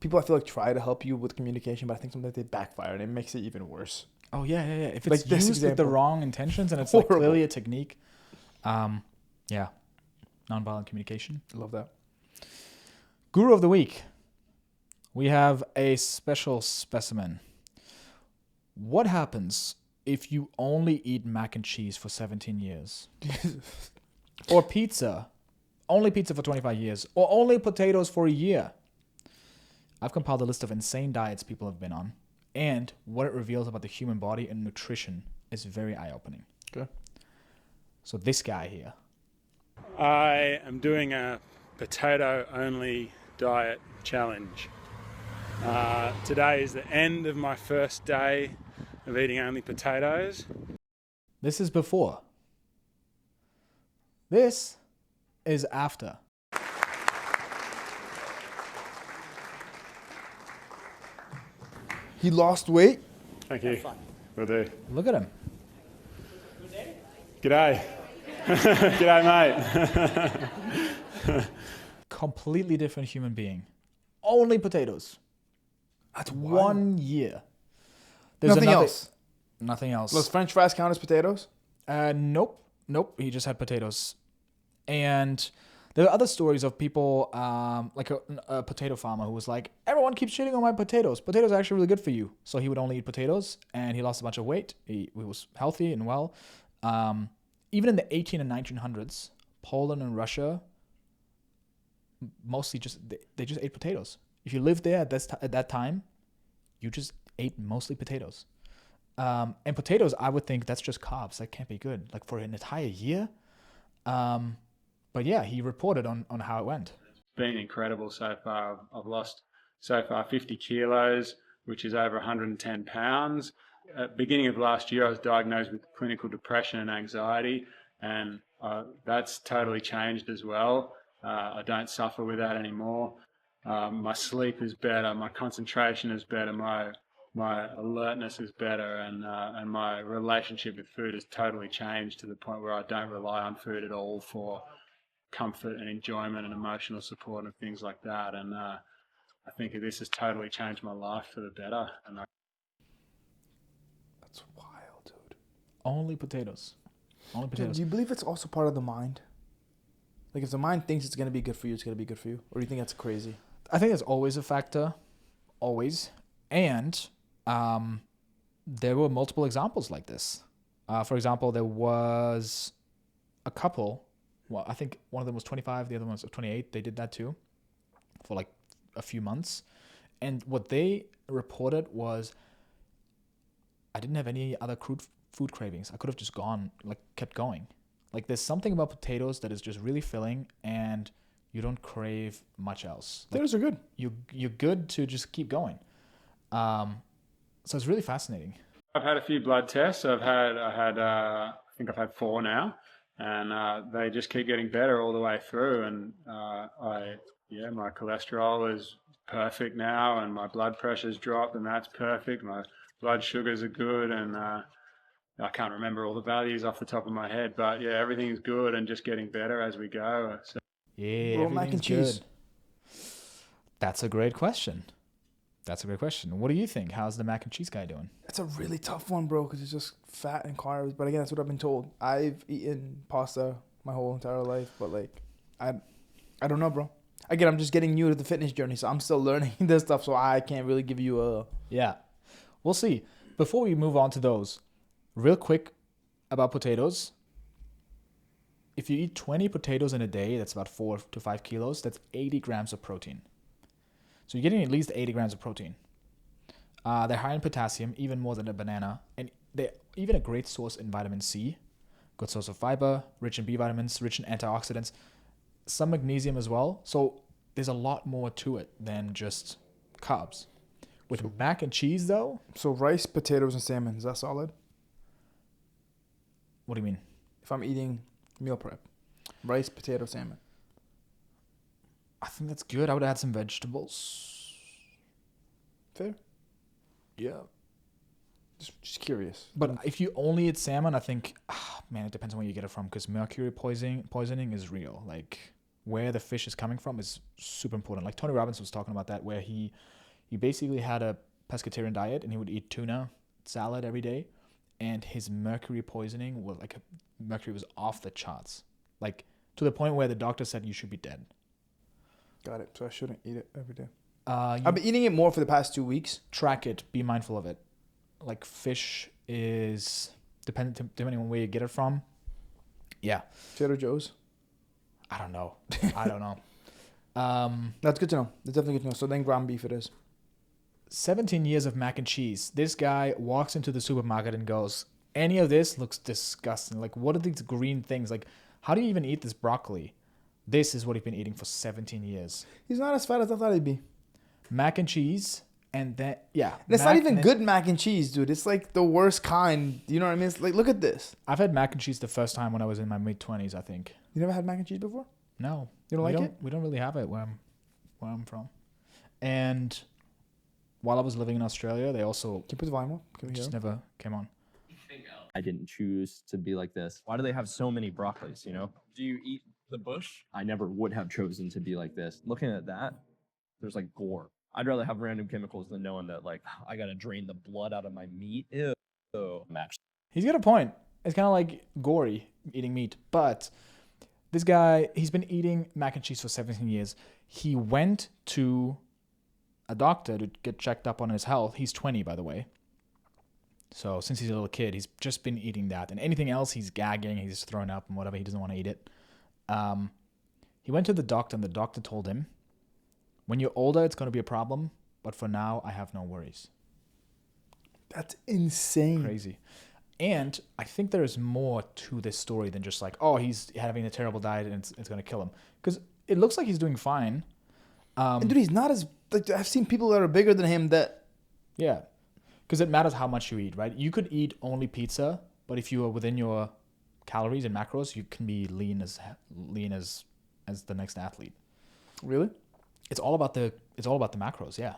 people I feel like try to help you with communication, but I think sometimes they backfire and it makes it even worse. Oh, yeah. If Like it's this used with the example. wrong intentions and it's Horrible. like clearly a technique, yeah, nonviolent communication. I love that. Guru of the Week. We have a special specimen. What happens if you only eat mac and cheese for 17 years? Or pizza. Only pizza for 25 years. Or only potatoes for a year. I've compiled a list of insane diets people have been on. And what it reveals about the human body and nutrition is very eye-opening. Okay. So this guy here. I am doing a potato-only diet challenge. Today is the end of my first day of eating only potatoes. This is before. This is after. He lost weight. Thank you. Will do. Look at him. G'day. G'day, mate. Completely different human being. Only potatoes. That's 1 year. There's Nothing another- else. Nothing else. Does French fries count as potatoes? Nope. He just had potatoes. And there are other stories of people, like a potato farmer who was like, everyone keeps shitting on my potatoes. Potatoes are actually really good for you. So he would only eat potatoes, and he lost a bunch of weight. He was healthy and well. Even in the 18 and 1900s, Poland and Russia mostly they just ate potatoes. If you lived there at that time, you just ate mostly potatoes. And potatoes, I would think that's just carbs. That can't be good. Like for an entire year. But yeah, he reported on how it went. It's been incredible so far. I've lost so far 50 kilos, which is over 110 pounds. At the beginning of last year, I was diagnosed with clinical depression and anxiety, and that's totally changed as well. I don't suffer with that anymore. My sleep is better. My concentration is better. My my alertness is better, and my relationship with food has totally changed to the point where I don't rely on food at all for comfort and enjoyment and emotional support and things like that. And I think this has totally changed my life for the better. And That's wild, dude. Only potatoes. Only Dude, potatoes. do you believe it's also part of the mind? Like, if the mind thinks it's going to be good for you, it's going to be good for you? Or do you think that's crazy? I think it's always a factor. Always. And there were multiple examples like this. For example, there was a couple. Well, I think one of them was 25, the other one was 28. They did that too for like a few months. And what they reported was, I didn't have any other crude food cravings. I could have just gone, like, kept going. Like, there's something about potatoes that is just really filling, and you don't crave much else. Like, Potatoes are good. you're good to just keep going. So it's really fascinating. I've had a few blood tests. I think I've had 4 now, and they just keep getting better all the way through. And my cholesterol is perfect now, and my blood pressure's dropped, and that's perfect. My blood sugars are good, and I can't remember all the values off the top of my head, but yeah, everything's good and just getting better as we go. So. Yeah, Roll mac and cheese. Good. That's a great question. What do you think? How's the mac and cheese guy doing? It's a really tough one, bro, because it's just fat and carbs. But again, that's what I've been told. I've eaten pasta my whole entire life, but like, I don't know, bro. Again, I'm just getting new to the fitness journey, so I'm still learning this stuff. So I can't really give you a. Yeah, we'll see. Before we move on to those, real quick about potatoes. If you eat 20 potatoes in a day, that's about 4 to 5 kilos. That's 80 grams of protein. So you're getting at least 80 grams of protein. They're high in potassium, even more than a banana. And they're even a great source in vitamin C. Good source of fiber, rich in B vitamins, rich in antioxidants. Some magnesium as well. So there's a lot more to it than just carbs. With mac and cheese, though. So rice, potatoes, and salmon, is that solid? What do you mean? If I'm eating meal prep, rice, potato, salmon. I think that's good. I would add some vegetables. Fair. Yeah. Just curious. But if you only eat salmon, I think, it depends on where you get it from, because mercury poisoning is real. Like, where the fish is coming from is super important. Like Tony Robbins was talking about that, where he basically had a pescatarian diet and he would eat tuna salad every day, and his mercury poisoning was mercury was off the charts, like to the point where the doctor said you should be dead. Got it. So I shouldn't eat it every day. I've been eating it more for the past 2 weeks. Track it. Be mindful of it. Like, fish is depending on where you get it from. Yeah. Trader Joe's. I don't know. That's good to know. That's definitely good to know. So then ground beef it is. 17 years of mac and cheese. This guy walks into the supermarket and goes, any of this looks disgusting. Like, what are these green things? Like, how do you even eat this broccoli? This is what he's been eating for 17 years. He's not as fat as I thought he'd be. Mac and cheese, and then, yeah. And it's not even good mac and cheese, dude. It's like the worst kind. You know what I mean? It's like, look at this. I've had mac and cheese the first time when I was in my mid-20s, I think. You never had mac and cheese before? No. You don't like it? We don't really have it where I'm from. And while I was living in Australia, they also... Can you put the volume up? Can we just hear never came on. I didn't choose to be like this. Why do they have so many broccolis, you know? Do you eat the bush? I never would have chosen to be like this. Looking at that, there's like gore. I'd rather have random chemicals than knowing that, like, I gotta drain the blood out of my meat. Ew. He's got a point. It's kind of like gory, eating meat. But this guy, he's been eating mac and cheese for 17 years. He went to a doctor to get checked up on his health. He's 20, by the way. So since he's a little kid, he's just been eating that. And anything else, he's gagging, he's throwing up and whatever. He doesn't want to eat it. He went to the doctor, and the doctor told him, when you're older, it's going to be a problem. But for now, I have no worries. That's insane. Crazy. And I think there is more to this story than just like, oh, he's having a terrible diet and it's going to kill him. Because it looks like he's doing fine. And dude, he's not as... Like, I've seen people that are bigger than him that... Yeah. Because it matters how much you eat, right? You could eat only pizza, but if you are within your calories and macros, you can be lean as the next athlete. Really? It's all about the macros, yeah.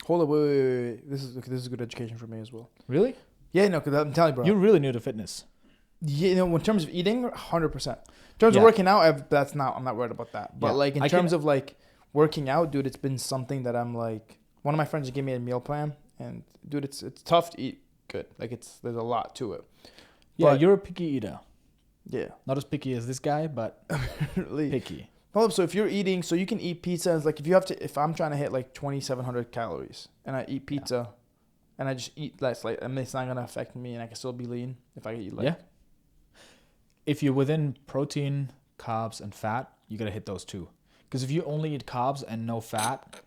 Hold up, wait. This is good education for me as well. Really? Yeah, no, because I'm telling you, bro. You're really new to fitness. Yeah, you know, in terms of eating, 100%. In terms of working out, I'm not worried about that. But like in terms of like working out, dude, it's been something that I'm like. One of my friends gave me a meal plan, and dude, it's tough to eat good. Like there's a lot to it. Yeah, But, you're a picky eater. Yeah. Not as picky as this guy, but picky. Hold up, so if you're eating, so you can eat pizza. It's like if I'm trying to hit like 2,700 calories, and I eat pizza, and I just eat less, like, I mean, it's not gonna affect me, and I can still be lean if I eat like. If you're within protein, carbs, and fat, you gotta hit those two. Because if you only eat carbs and no fat,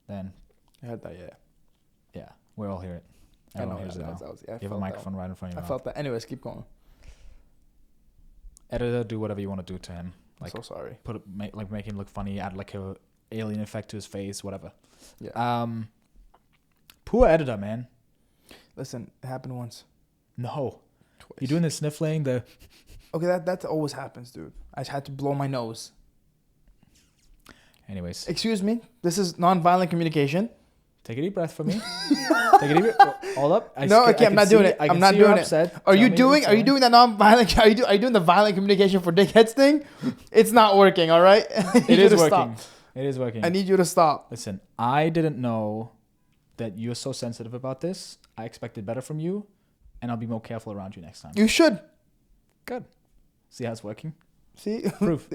then I had that, yeah, we all hear it. Everyone hears it now. You have a microphone right in front of you. I felt that. Anyways, keep going. Editor, do whatever you want to do to him. Like, so sorry. Make him look funny. Add like a alien effect to his face. Whatever. Yeah. Poor editor, man. Listen, it happened once. No. Twice. You're doing the sniffling. Okay, that always happens, dude. I just had to blow my nose. Anyways. Excuse me. This is non-violent communication. Take a deep breath for me. Take a deep breath. Hold up. I'm not doing it. I'm not doing it. Are you doing that non-violent? Are you doing the violent communication for dickheads thing? It's not working. All right. It is working. It is working. I need you to stop. Listen, I didn't know that you're so sensitive about this. I expected better from you, and I'll be more careful around you next time. You should. Good. See how it's working? See? Proof.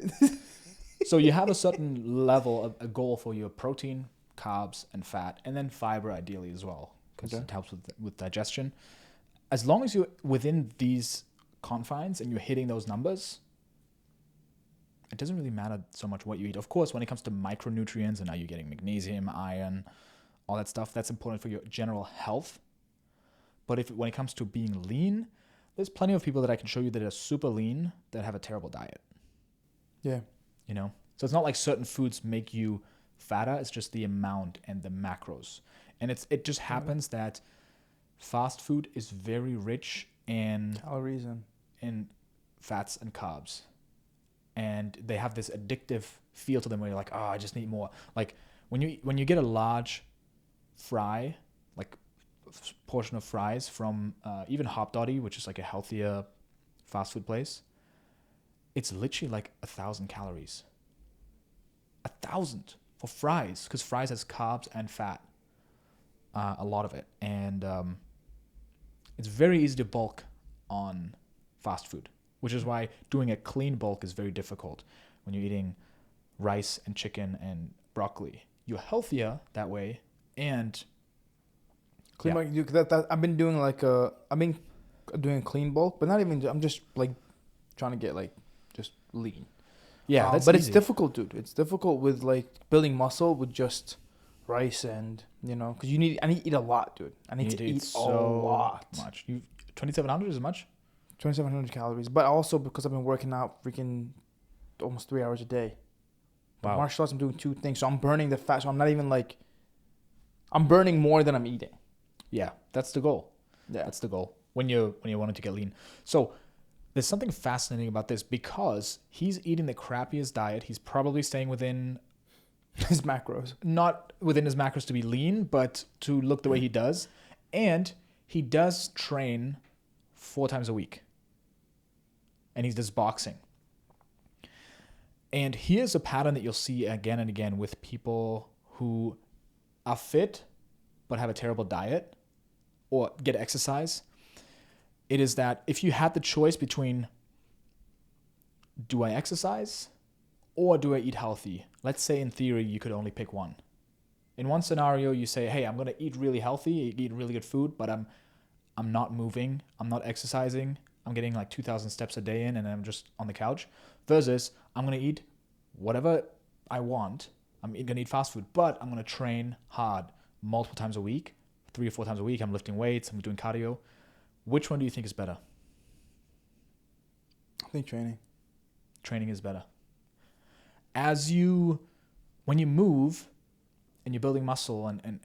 So you have a certain level, a goal for your protein, carbs, and fat, and then fiber ideally as well, because it helps with digestion. As long as you're within these confines and you're hitting those numbers, it doesn't really matter so much what you eat. Of course, when it comes to micronutrients, and are you getting magnesium, iron, all that stuff, that's important for your general health. But when it comes to being lean, there's plenty of people that I can show you that are super lean that have a terrible diet. Yeah. You know? So it's not like certain foods make you fatter, it's just the amount and the macros. And it just happens that fast food is very rich in calories and fats and carbs. And they have this addictive feel to them where you're like, oh, I just need more. Like when you get a large fry, like portion of fries from even Hop Dotty, which is like a healthier fast food place, it's literally like 1,000 calories. 1,000 for fries, because fries has carbs and fat, a lot of it, and it's very easy to bulk on fast food, which is why doing a clean bulk is very difficult. When you're eating rice and chicken and broccoli, you're healthier that way, and clean bulk. I've been doing a clean bulk, but not even. I'm just like trying to get like just lean. Yeah, that's but easy. It's difficult, dude. It's difficult with like building muscle with just rice and because I need to eat a lot, dude. I need to eat a lot. Much. 2,700 is much. 2,700 calories, but also because I've been working out freaking almost 3 hours a day. Wow. Martial arts, I'm doing 2 things, so I'm burning the fat. So I'm not even like. I'm burning more than I'm eating. Yeah, that's the goal. Yeah, that's the goal when you're wanting to get lean. So. There's something fascinating about this because he's eating the crappiest diet. He's probably staying within his macros. Not within his macros to be lean, but to look the way he does. And he does train 4 times a week. And he does boxing. And here's a pattern that you'll see again and again with people who are fit but have a terrible diet or get exercise. It is that if you had the choice between do I exercise or do I eat healthy? Let's say in theory you could only pick one. In one scenario you say, hey, I'm going to eat really healthy, eat really good food, but I'm not moving, I'm not exercising, I'm getting like 2,000 steps a day in and I'm just on the couch. Versus I'm going to eat whatever I want, I'm going to eat fast food, but I'm going to train hard multiple times a week, 3 or 4 times a week, I'm lifting weights, I'm doing cardio. Which one do you think is better? I think training. Training is better. When you move and you're building muscle and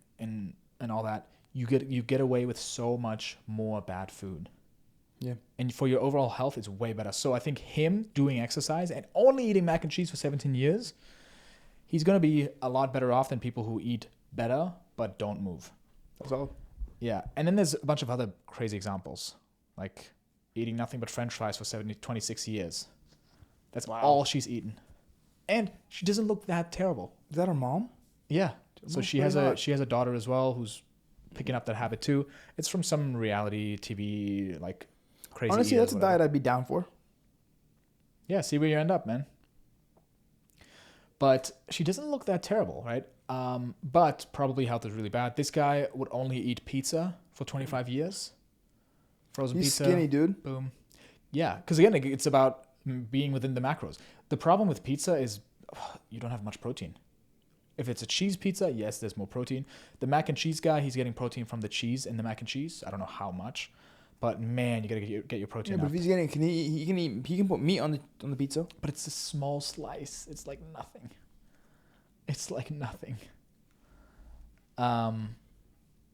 all that, you get away with so much more bad food. Yeah. And for your overall health, it's way better. So I think him doing exercise and only eating mac and cheese for 17 years, he's going to be a lot better off than people who eat better but don't move. That's all. Yeah. And then there's a bunch of other crazy examples, like eating nothing but French fries for 26 years. That's all she's eaten. And she doesn't look that terrible. Is that her mom? Yeah. So she has a daughter as well who's picking up that habit too. It's from some reality TV, like crazy. Honestly, that's a diet I'd be down for. Yeah, see where you end up, man. But she doesn't look that terrible, right? But probably health is really bad. This guy would only eat pizza for 25 years. Frozen He's pizza. skinny, dude. Boom. Yeah, because again, it's about being within the macros. The problem with pizza is you don't have much protein. If it's a cheese pizza, yes, there's more protein. The mac and cheese guy, he's getting protein from the cheese in the mac and cheese. I don't know how much, but man, you gotta get your protein. Yeah, but if he's getting, he can put meat on the pizza. But it's a small slice. It's like nothing. It's like nothing. And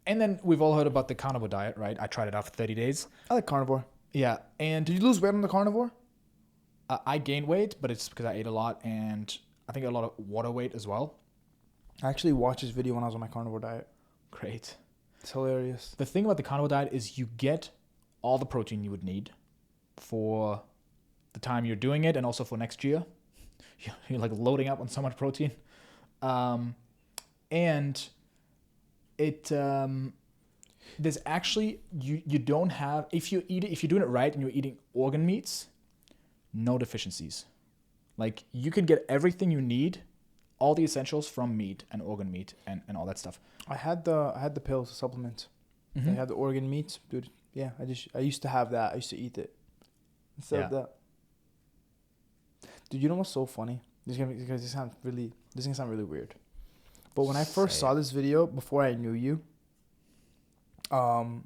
then we've all heard about the carnivore diet, right? I tried it out for 30 days. I like carnivore. Yeah, and Did you lose weight on the carnivore? I gained weight, but it's because I ate a lot, and I think a lot of water weight as well. I actually watched this video when I was on my carnivore diet. Great. It's hilarious. The thing about the carnivore diet is you get all the protein you would need for the time you're doing it and also for next year. You're like loading up on so much protein. And it there's actually you don't have, if you're doing it right and you're eating organ meats, no deficiencies. Like you can get everything you need, all the essentials from meat and organ meat and all that stuff. I had the pills, the supplements. Mm-hmm. I had the organ meats, dude. Yeah, I used to have that. I used to eat it instead of that. Dude, you know what's so funny? This is gonna sound really weird. But when I first saw this video, before I knew you, and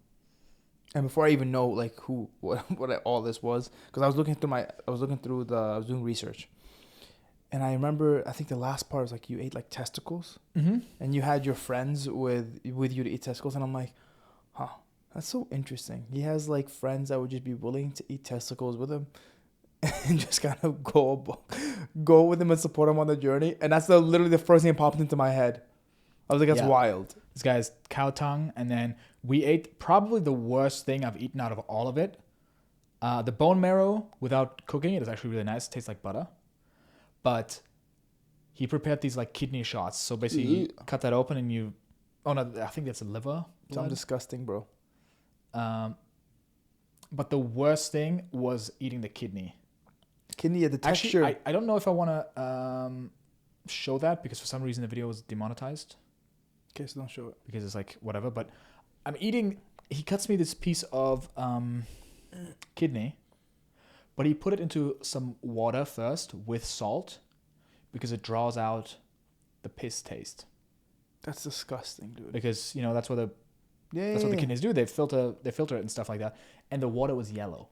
before I even know like what all this was, because I was doing research, and I remember I think the last part was like you ate like testicles, and you had your friends with you to eat testicles, and I'm like, huh, that's so interesting. He has like friends that would just be willing to eat testicles with him, and just kind of go with him and support him on the journey, and that's literally the first thing that popped into my head. I was like, that's wild. This guy's cow tongue, and then we ate probably the worst thing I've eaten out of all of it. The bone marrow, without cooking it, is actually really nice. It tastes like butter. But he prepared these like kidney shots. So basically, you cut that open and you... Oh, no, I think that's a liver. Sounds disgusting, bro. But the worst thing was eating the kidney. Kidney, the texture. Actually, I don't know if I want to show that because for some reason the video was demonetized. Okay, so don't show it. Because it's like, whatever. But I'm eating... He cuts me this piece of kidney, but he put it into some water first with salt because it draws out the piss taste. That's disgusting, dude. Because, that's what the kidneys do. They filter it and stuff like that. And the water was yellow.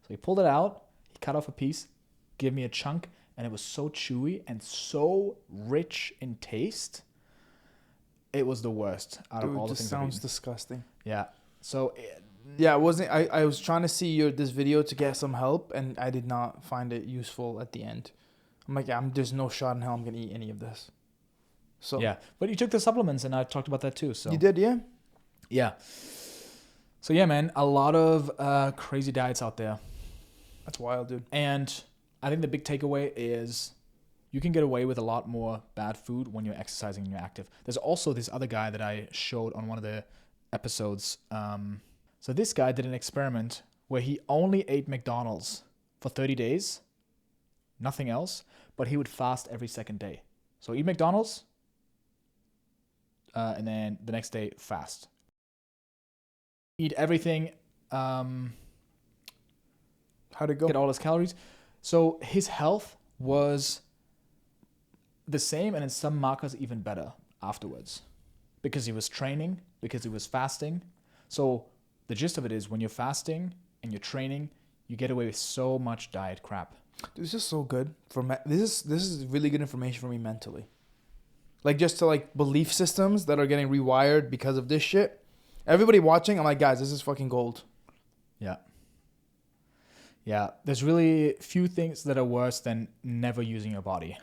So he pulled it out, he cut off a piece, gave me a chunk, and it was so chewy and so rich in taste. It was the worst out of all the things. Dude, sounds disgusting. Yeah. So... Yeah, it wasn't. I was trying to see this video to get some help, and I did not find it useful at the end. I'm like, there's no shot in hell I'm gonna eat any of this. So yeah, but you took the supplements, and I talked about that too. So you did, yeah. Yeah. So yeah, man, a lot of crazy diets out there. That's wild, dude. And I think the big takeaway is you can get away with a lot more bad food when you're exercising and you're active. There's also this other guy that I showed on one of the episodes. So this guy did an experiment where he only ate McDonald's for 30 days, nothing else, but he would fast every second day. So eat McDonald's, and then the next day fast. Eat everything. How'd it go? Get all his calories. So his health was the same, and in some markers even better afterwards, because he was training, because he was fasting. So the gist of it is when you're fasting and you're training, you get away with so much diet crap. Dude, this is so good this is really good information for me mentally. Like just to like belief systems that are getting rewired because of this shit. Everybody watching, I'm like, guys, this is fucking gold. Yeah. Yeah. There's really few things that are worse than never using your body.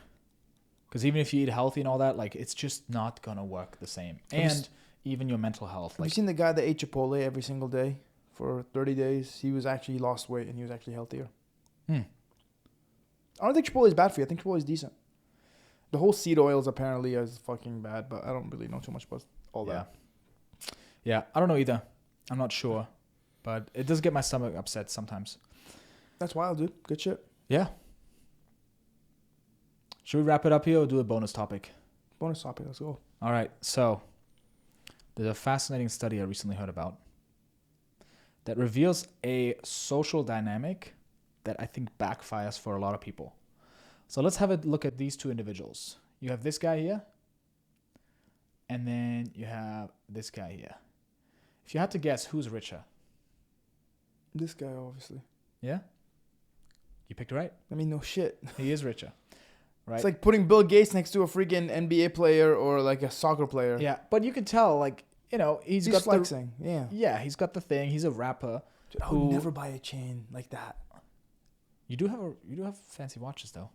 Because even if you eat healthy and all that, like it's just not gonna work the same. And even your mental health. Have you seen the guy that ate Chipotle every single day for 30 days? He lost weight and he was actually healthier. I don't think Chipotle is bad for you. I think Chipotle is decent. The whole seed oils apparently is fucking bad, but I don't really know too much about all that. Yeah, I don't know either. I'm not sure. But it does get my stomach upset sometimes. That's wild, dude. Good shit. Yeah. Should we wrap it up here or do a bonus topic? Bonus topic. Let's go. All right. So there's a fascinating study I recently heard about that reveals a social dynamic that I think backfires for a lot of people. So let's have a look at these two individuals. You have this guy here, and then you have this guy here. If you had to guess, who's richer? This guy, obviously. Yeah? You picked it right. I mean, no shit. He is richer. Right? It's like putting Bill Gates next to a freaking NBA player or like a soccer player. Yeah, but you can tell, like, you know, he's got flexing. Yeah, he's got the thing. He's a rapper. Dude, I would never buy a chain like that. You do have fancy watches though.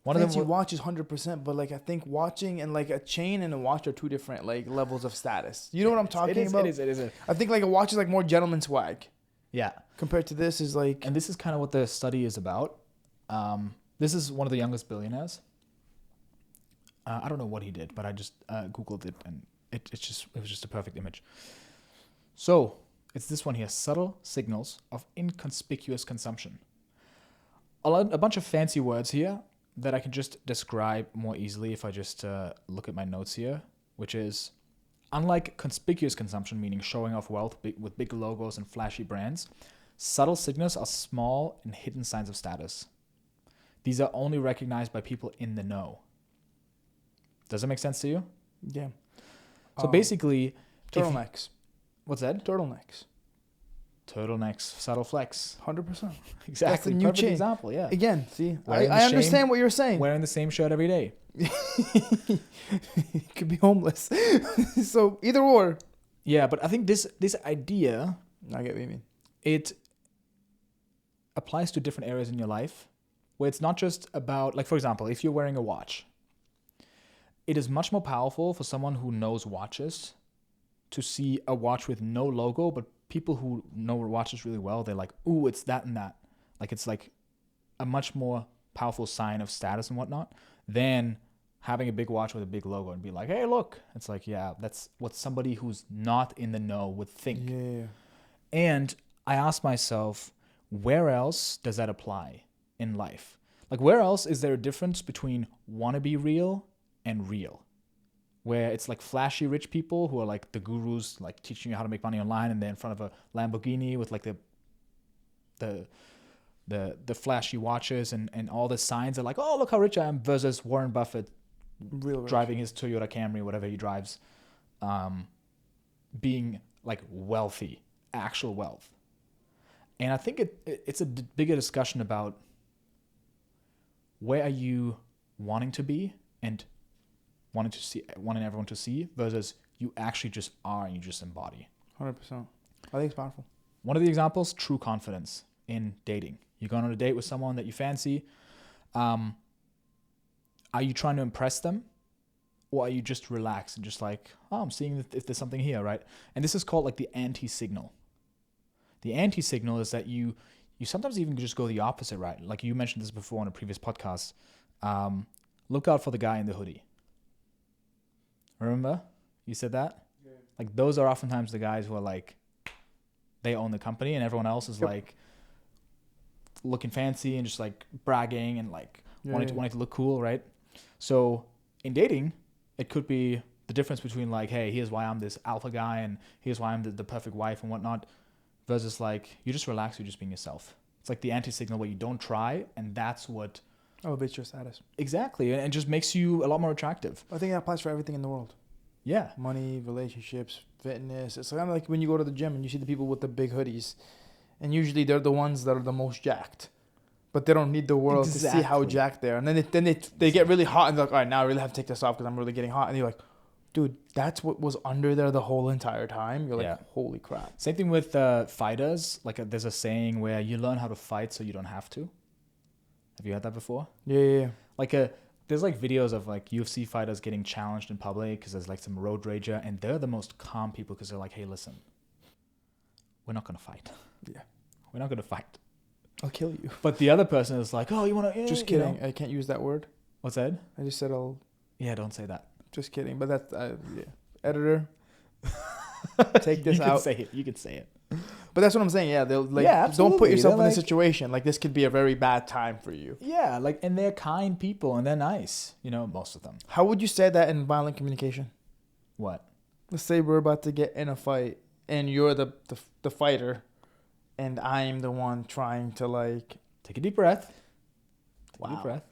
Fancy watch is 100%, but like I think watching and like a chain and a watch are two different like levels of status. You know what I'm talking about? It is. I think like a watch is like more gentleman swag. Yeah. Compared to this is like. And this is kind of what the study is about. This is one of the youngest billionaires. I don't know what he did, but I just Googled it and it was just a perfect image. So it's this one here: subtle signals of inconspicuous consumption. A bunch of fancy words here that I can just describe more easily if I just look at my notes here, which is, unlike conspicuous consumption, meaning showing off wealth with big logos and flashy brands, subtle signals are small and hidden signs of status. These are only recognized by people in the know. Does that make sense to you? Yeah. So basically... Turtlenecks. What's that? Turtlenecks. Subtle flex. 100%. Exactly. That's the new Perfect chain. example, yeah. Again, see, I understand what you're saying. Wearing the same shirt every day. You could be homeless. So either or. Yeah, but I think this idea... I get what you mean. It applies to different areas in your life where it's not just about... Like, for example, if you're wearing a watch, it is much more powerful for someone who knows watches to see a watch with no logo, but people who know watches really well, they're like, ooh, it's that and that. Like, it's like a much more powerful sign of status and whatnot than having a big watch with a big logo and be like, hey, look. It's like, yeah, that's what somebody who's not in the know would think. Yeah. And I asked myself, where else does that apply in life? Like, where else is there a difference between wanna be real and real? Where it's like flashy rich people who are like the gurus, like teaching you how to make money online, and they're in front of a Lamborghini with like the flashy watches and all the signs are like, oh, look how rich I am, versus Warren Buffett driving his Toyota Camry, whatever he drives, being like wealthy, actual wealth. And I think it's a bigger discussion about where are you wanting to be and wanting everyone to see versus you actually just are and you just embody. 100%. I think it's powerful. One of the examples, true confidence in dating. You're going on a date with someone that you fancy. Are you trying to impress them? Or are you just relaxed and just like, oh, I'm seeing if there's something here, right? And this is called like the anti-signal. The anti-signal is that you sometimes even just go the opposite, right? Like you mentioned this before on a previous podcast. Look out for the guy in the hoodie. Remember? You said that? Yeah. Like those are oftentimes the guys who are like, they own the company and everyone else is like looking fancy and just like bragging and like wanting to look cool, right? So in dating, it could be the difference between like, hey, here's why I'm this alpha guy and here's why I'm the perfect wife and whatnot, versus like, you just relax, you're just being yourself. It's like the anti-signal where you don't try, and that's what elevates your status. Exactly, and it just makes you a lot more attractive. I think that applies for everything in the world. Yeah. Money, relationships, fitness. It's kind of like when you go to the gym and you see the people with the big hoodies, and usually they're the ones that are the most jacked, but they don't need the world to see how jacked they are. And then they get really hot and they're like, all right, now I really have to take this off because I'm really getting hot. And you're like, dude, that's what was under there the whole entire time. You're like, holy crap. Same thing with fighters. Like there's a saying where you learn how to fight so you don't have to. Have you heard that before? Yeah. Like a there's like videos of like UFC fighters getting challenged in public because there's like some road rager, and they're the most calm people because they're like, hey, listen, we're not going to fight. Yeah. We're not going to fight. I'll kill you. But the other person is like, oh, you want to... Just kidding. I can't use that word. What's that? I just said I'll... Yeah, don't say that. Just kidding. But that's... yeah. Editor, take this out. You can say it. But that's what I'm saying. Yeah, they'll like. Yeah, don't put absolutely. yourself They're in a like- situation like this. Could be a very bad time for you. Yeah, like, and they're kind people and they're nice, most of them. How would you say that in violent communication? What? Let's say we're about to get in a fight, and you're the fighter, and I'm the one trying to like. Take a deep breath. Take a Wow. deep breath.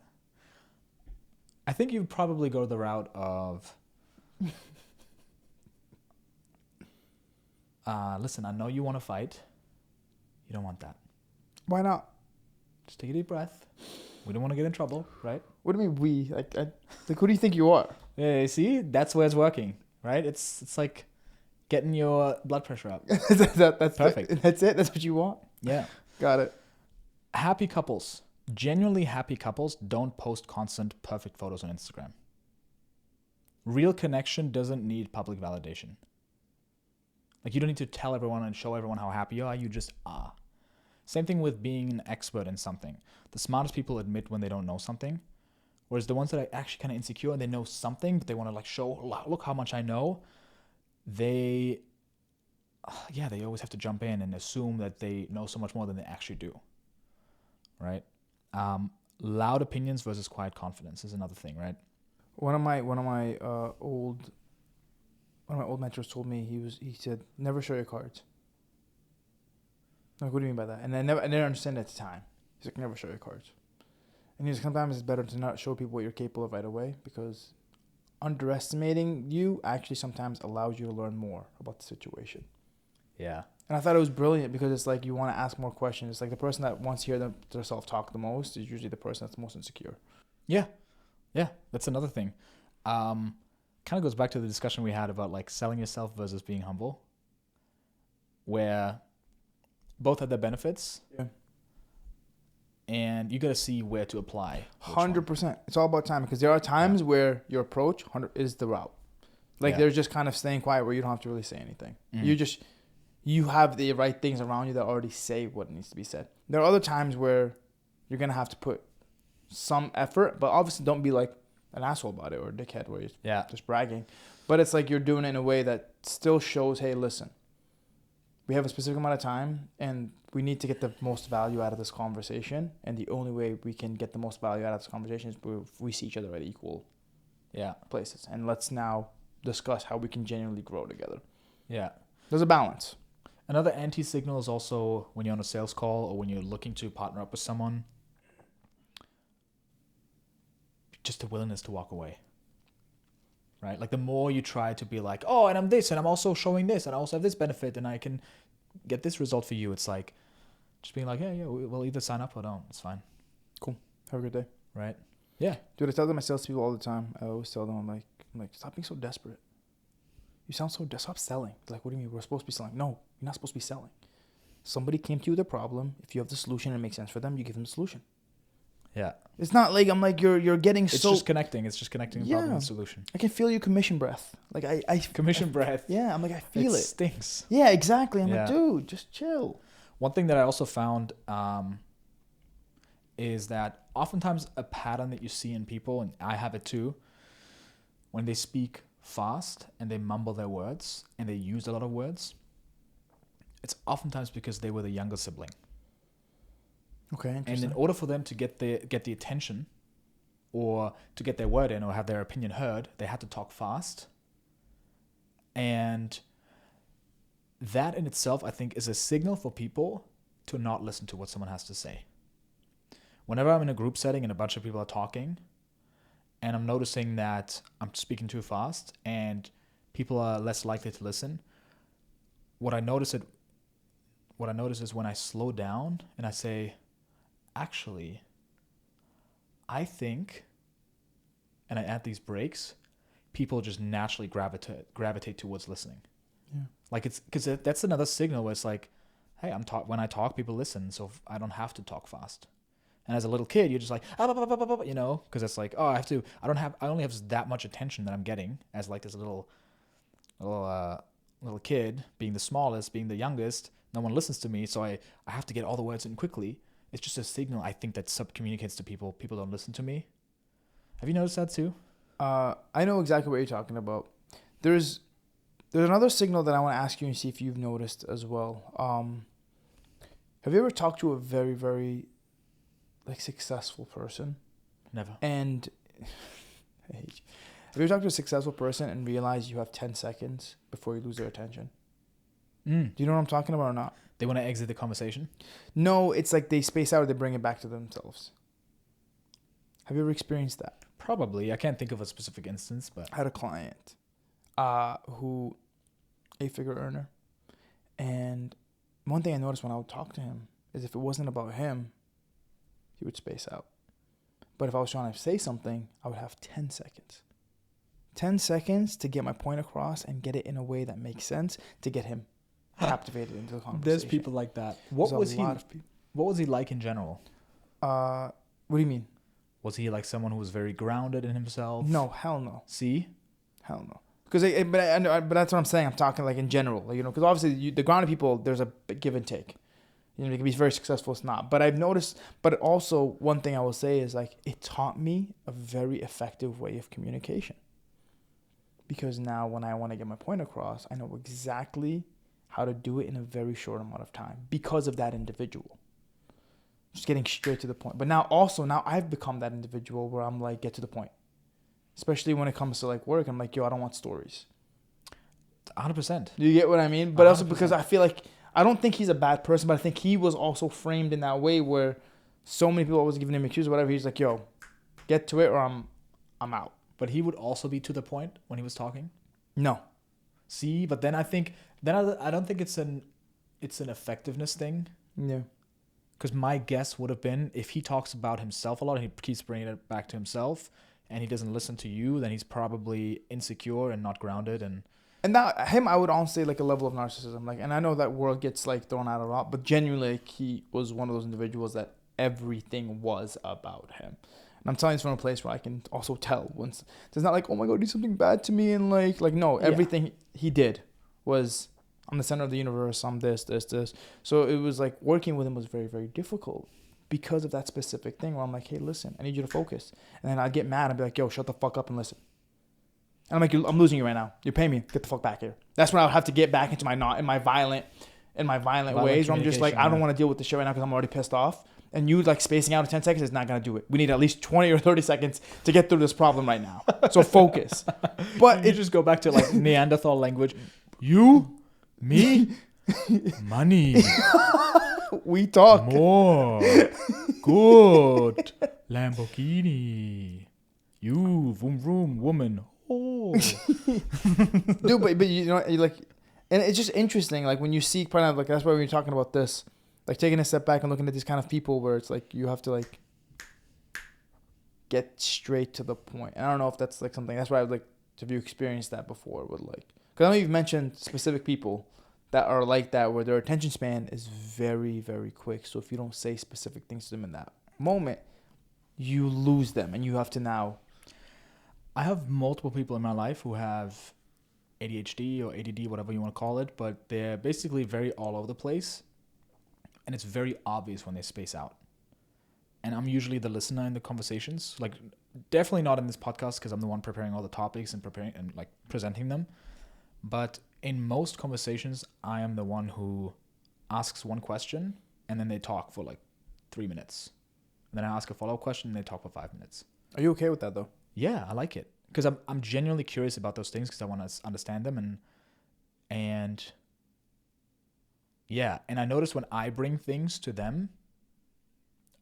I think you'd probably go the route of... listen, I know you want to fight. You don't want that. Why not? Just take a deep breath. We don't want to get in trouble, right? What do you mean we? Like who do you think you are? Yeah, see? That's where it's working, right? It's like getting your blood pressure up. That's Perfect. That's it? That's what you want? Yeah. Got it. Happy couples. Genuinely happy couples don't post constant perfect photos on Instagram. Real connection doesn't need public validation. Like, you don't need to tell everyone and show everyone how happy you are. You just are. Same thing with being an expert in something. The smartest people admit when they don't know something. Whereas the ones that are actually kind of insecure and they know something, but they want to like show, look how much I know. They always have to jump in and assume that they know so much more than they actually do. Right? Loud opinions versus quiet confidence is another thing, right? One of my old mentors told me he said never show your cards. I'm like, what do you mean by that? And I didn't understand it at the time. He's like, never show your cards. And he's like, sometimes it's better to not show people what you're capable of right away, because underestimating you actually sometimes allows you to learn more about the situation. Yeah. And I thought it was brilliant because it's like you want to ask more questions. It's like the person that wants to hear themselves talk the most is usually the person that's the most insecure. Yeah. Yeah. That's another thing. Kind of goes back to the discussion we had about like selling yourself versus being humble, where both have their benefits. Yeah. And you got to see where to apply. 100%. It's all about timing, because there are times where your approach is the route. Like there's just kind of staying quiet where you don't have to really say anything. Mm-hmm. You have the right things around you that already say what needs to be said. There are other times where you're going to have to put some effort, but obviously don't be like an asshole about it or a dickhead where you're just bragging. But it's like you're doing it in a way that still shows, hey, listen, we have a specific amount of time and we need to get the most value out of this conversation. And the only way we can get the most value out of this conversation is if we see each other at equal places. And let's now discuss how we can genuinely grow together. Yeah. There's a balance. Another anti-signal is also when you're on a sales call or when you're looking to partner up with someone, just the willingness to walk away. Right? Like the more you try to be like, oh, and I'm this, and I'm also showing this, and I also have this benefit, and I can get this result for you. It's like just being like, yeah, we'll either sign up or don't. It's fine. Cool. Have a good day. Right? Yeah. Dude, I tell them my salespeople all the time. I always tell them, I'm like, stop being so desperate. You sound so stop selling. It's like, what do you mean? We're supposed to be selling. No, you're not supposed to be selling. Somebody came to you with a problem. If you have the solution and it makes sense for them, you give them the solution. Yeah. It's not like I'm like you're getting It's so. just connecting. It's just connecting the problem and the solution. I can feel your commission breath. Like I Commission breath. Yeah, I'm like I feel it. Stinks. Yeah, exactly. I'm like, dude, just chill. One thing that I also found is that oftentimes a pattern that you see in people, and I have it too, when they speak fast and they mumble their words and they use a lot of words, it's oftentimes because they were the younger sibling. Okay, interesting. And in order for them to get the attention or to get their word in or have their opinion heard, they had to talk fast. And that in itself, I think, is a signal for people to not listen to what someone has to say. Whenever I'm in a group setting and a bunch of people are talking, and I'm noticing that I'm speaking too fast and people are less likely to listen, what I notice is when I slow down and I say, actually, I think, and I add these breaks, people just naturally gravitate towards listening. Yeah. Like it's because that's another signal where it's like, hey, when I talk, people listen, so I don't have to talk fast. And as a little kid, you're just like, you know, because it's like, oh, I only have that much attention that I'm getting as like this little kid, being the smallest, being the youngest. No one listens to me, so I have to get all the words in quickly. It's just a signal, I think, that sub-communicates to people. People don't listen to me. Have you noticed that too? I know exactly what you're talking about. There's another signal that I want to ask you and see if you've noticed as well. Have you ever talked to a very, very like successful person? Never. And have you ever talked to a successful person and realized you have 10 seconds before you lose their attention? Do you know what I'm talking about or not? They want to exit the conversation? No, it's like they space out or they bring it back to themselves. Have you ever experienced that? Probably. I can't think of a specific instance, but I had a client who, 8-figure earner, and one thing I noticed when I would talk to him is if it wasn't about him, he would space out. But if I was trying to say something, I would have 10 seconds. 10 seconds to get my point across and get it in a way that makes sense to get him captivated into the conversation. there's people like that. What was he like in general? What do you mean? Was he like someone who was very grounded in himself? No, hell no. See? Hell no. Because, but that's what I'm saying. I'm talking like in general, like, you know, because obviously the grounded people, there's a give and take. You know, they can be very successful, it's not. But I've noticed, but also one thing I will say is like, it taught me a very effective way of communication. Because now when I want to get my point across, I know exactly how to do it in a very short amount of time because of that individual. Just getting straight to the point. But now I've become that individual where I'm like, get to the point. Especially when it comes to like work, I'm like, yo, I don't want stories. 100%. Do you get what I mean? But 100%. Also because I feel like, I don't think he's a bad person, but I think he was also framed in that way where so many people always giving him excuses or whatever. He's like, yo, get to it or I'm out. But he would also be to the point when he was talking? No. See, but then I don't think it's an effectiveness thing. Yeah. Because my guess would have been if he talks about himself a lot and he keeps bringing it back to himself and he doesn't listen to you, then he's probably insecure and not grounded. And that him, I would honestly say like a level of narcissism. Like, and I know that word gets like thrown out a lot, but genuinely like, he was one of those individuals that everything was about him. And I'm telling you this from a place where I can also tell once it's not like, oh my God, do something bad to me. And like no, everything he did was, I'm the center of the universe. I'm this. So it was like working with him was very, very difficult because of that specific thing where I'm like, hey, listen, I need you to focus. And then I'd get mad and be like, yo, shut the fuck up and listen. And I'm like, I'm losing you right now. You're paying me. Get the fuck back here. That's when I would have to get back into my violent ways where I'm just like, I don't want to deal with this shit right now because I'm already pissed off. And you like spacing out in 10 seconds is not going to do it. We need at least 20 or 30 seconds to get through this problem right now. So focus. But you just go back to like Neanderthal language. You, me, money. We talk. More. Good. Lamborghini. You, vroom vroom, woman. Oh. Dude, but you know, like, and it's just interesting. Like when you see kind of like, that's why we're talking about this. Like taking a step back and looking at these kind of people where it's like you have to like get straight to the point. And I don't know if that's like something. That's why I would like. Have you experienced that before? With like, because I know you've mentioned specific people that are like that, where their attention span is very, very quick. So if you don't say specific things to them in that moment, you lose them, and you have to now. I have multiple people in my life who have ADHD or ADD, whatever you want to call it, but they're basically very all over the place. And it's very obvious when they space out. And I'm usually the listener in the conversations. Like, definitely not in this podcast because I'm the one preparing all the topics and preparing and like presenting them. But in most conversations, I am the one who asks one question and then they talk for like 3 minutes. And then I ask a follow-up question and they talk for 5 minutes. Are you okay with that though? Yeah, I like it because I'm genuinely curious about those things because I want to understand them and yeah, and I notice when I bring things to them,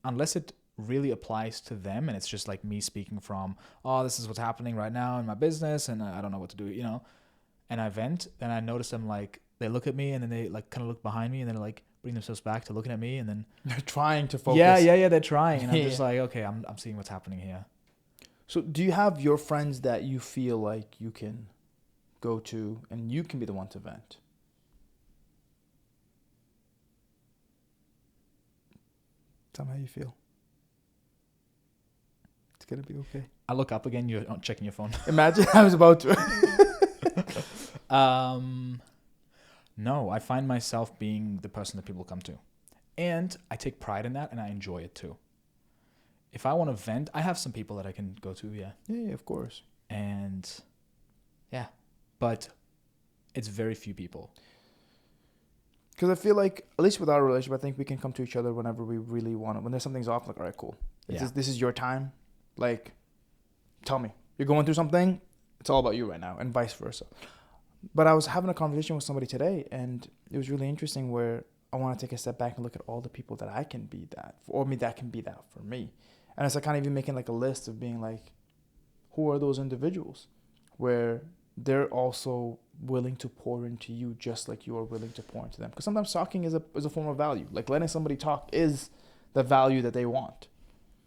unless it really applies to them and it's just like me speaking from, oh, this is what's happening right now in my business and I don't know what to do, you know, and I vent, then I notice them like, they look at me and then they like kind of look behind me and then like bring themselves back to looking at me and then they're trying to focus. Yeah, they're trying. And I'm just like, okay, I'm seeing what's happening here. So do you have your friends that you feel like you can go to and you can be the one to vent? Tell me how you feel. gonna be okay. I look up again. You're not checking your phone. Imagine I was about to. No, I find myself being the person that people come to. And I take pride in that, and I enjoy it too. If I want to vent, I have some people that I can go to, yeah. Yeah, of course. And yeah, but it's very few people. Because I feel like, at least with our relationship, I think we can come to each other whenever we really want it. When there's something's off, like, all right, cool. This is your time. Like, tell me. You're going through something, it's all about you right now, and vice versa. But I was having a conversation with somebody today, and it was really interesting where I want to take a step back and look at all the people that I can be that, or me that can be that for me. And it's like kind of even making like a list of being like, who are those individuals where they're also willing to pour into you just like you are willing to pour into them. Because sometimes talking is a form of value. Like letting somebody talk is the value that they want.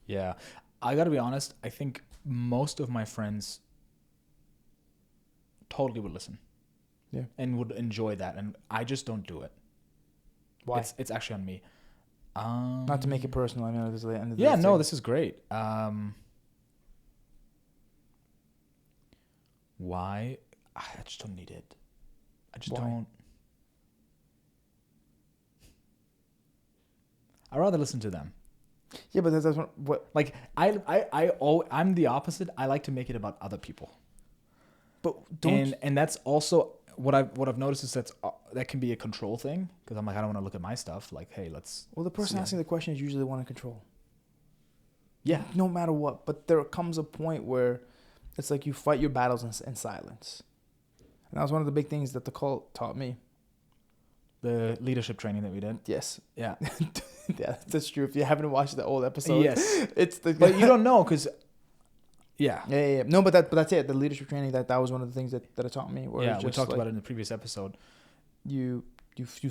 Yeah. I got to be honest. I think most of my friends totally would listen. Yeah. And would enjoy that. And I just don't do it. Why? It's actually on me. Not to make it personal. I mean, this is the end of the yeah, day. no, this is great. Why? I just don't need it. I just don't. I'd rather listen to them. Yeah, but that's what like I'm the opposite. I like to make it about other people. But don't and that's also what I've noticed is that can be a control thing because I'm like I don't want to look at my stuff. Like, hey, let's. Well, the person asking the question is usually the one in control. Yeah. No matter what, but there comes a point where it's like you fight your battles in silence, and that was one of the big things that the cult taught me. The leadership training that we did. Yes. Yeah. Yeah, that's true. If you haven't watched the old episode, yes, it's the. But you don't know because. Yeah. Yeah. No, but that's it. The leadership training that was one of the things that it taught me. Where yeah, we talked about it in the previous episode. You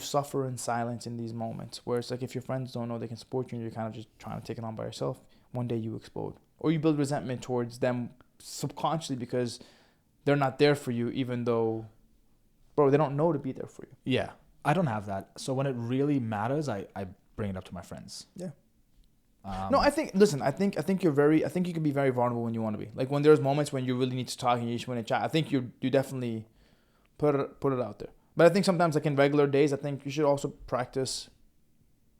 suffer in silence in these moments where it's like if your friends don't know they can support you and you're kind of just trying to take it on by yourself. One day you explode, or you build resentment towards them subconsciously because they're not there for you, even though, bro, they don't know to be there for you. Yeah, I don't have that. So when it really matters, I bring it up to my friends. Yeah. No, I think you can be very vulnerable when you want to be. Like when there's moments when you really need to talk and you just want to chat. I think you definitely put it out there. But I think sometimes like in regular days, I think you should also practice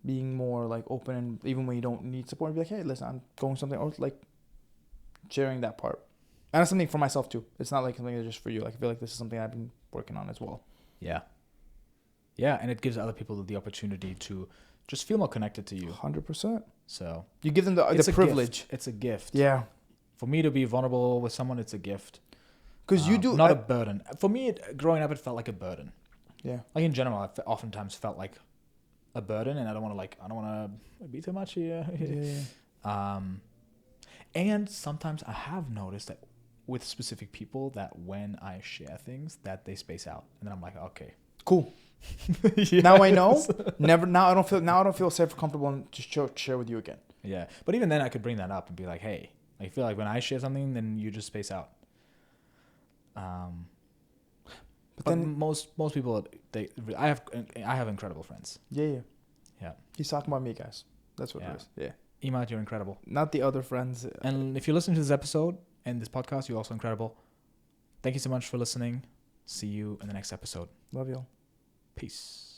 being more like open, and even when you don't need support, be like, hey, listen, I'm going something, or like sharing that part. And that's something for myself too. It's not like something that's just for you. Like I feel like this is something I've been working on as well. Yeah. Yeah, and it gives other people the opportunity to just feel more connected to you. 100%. So you give them the privilege. It's a gift. Yeah. For me to be vulnerable with someone, it's a gift. Because you do not a burden. For me, growing up, it felt like a burden. Yeah. Like in general, I oftentimes felt like a burden, and I don't want to be too much here. Yeah. And sometimes I have noticed that with specific people that when I share things that they space out, and then I'm like, okay, cool. Yes. Now I know. Now I don't feel safe or comfortable to share with you again. Yeah, but even then I could bring that up and be like, hey, I feel like when I share something, then you just space out. But then most people, I have incredible friends. Yeah. He's talking about me, guys. That's what it is. Yeah. Imad, you're incredible. Not the other friends. And if you listen to this episode and this podcast, you're also incredible. Thank you so much for listening. See you in the next episode. Love y'all. Peace.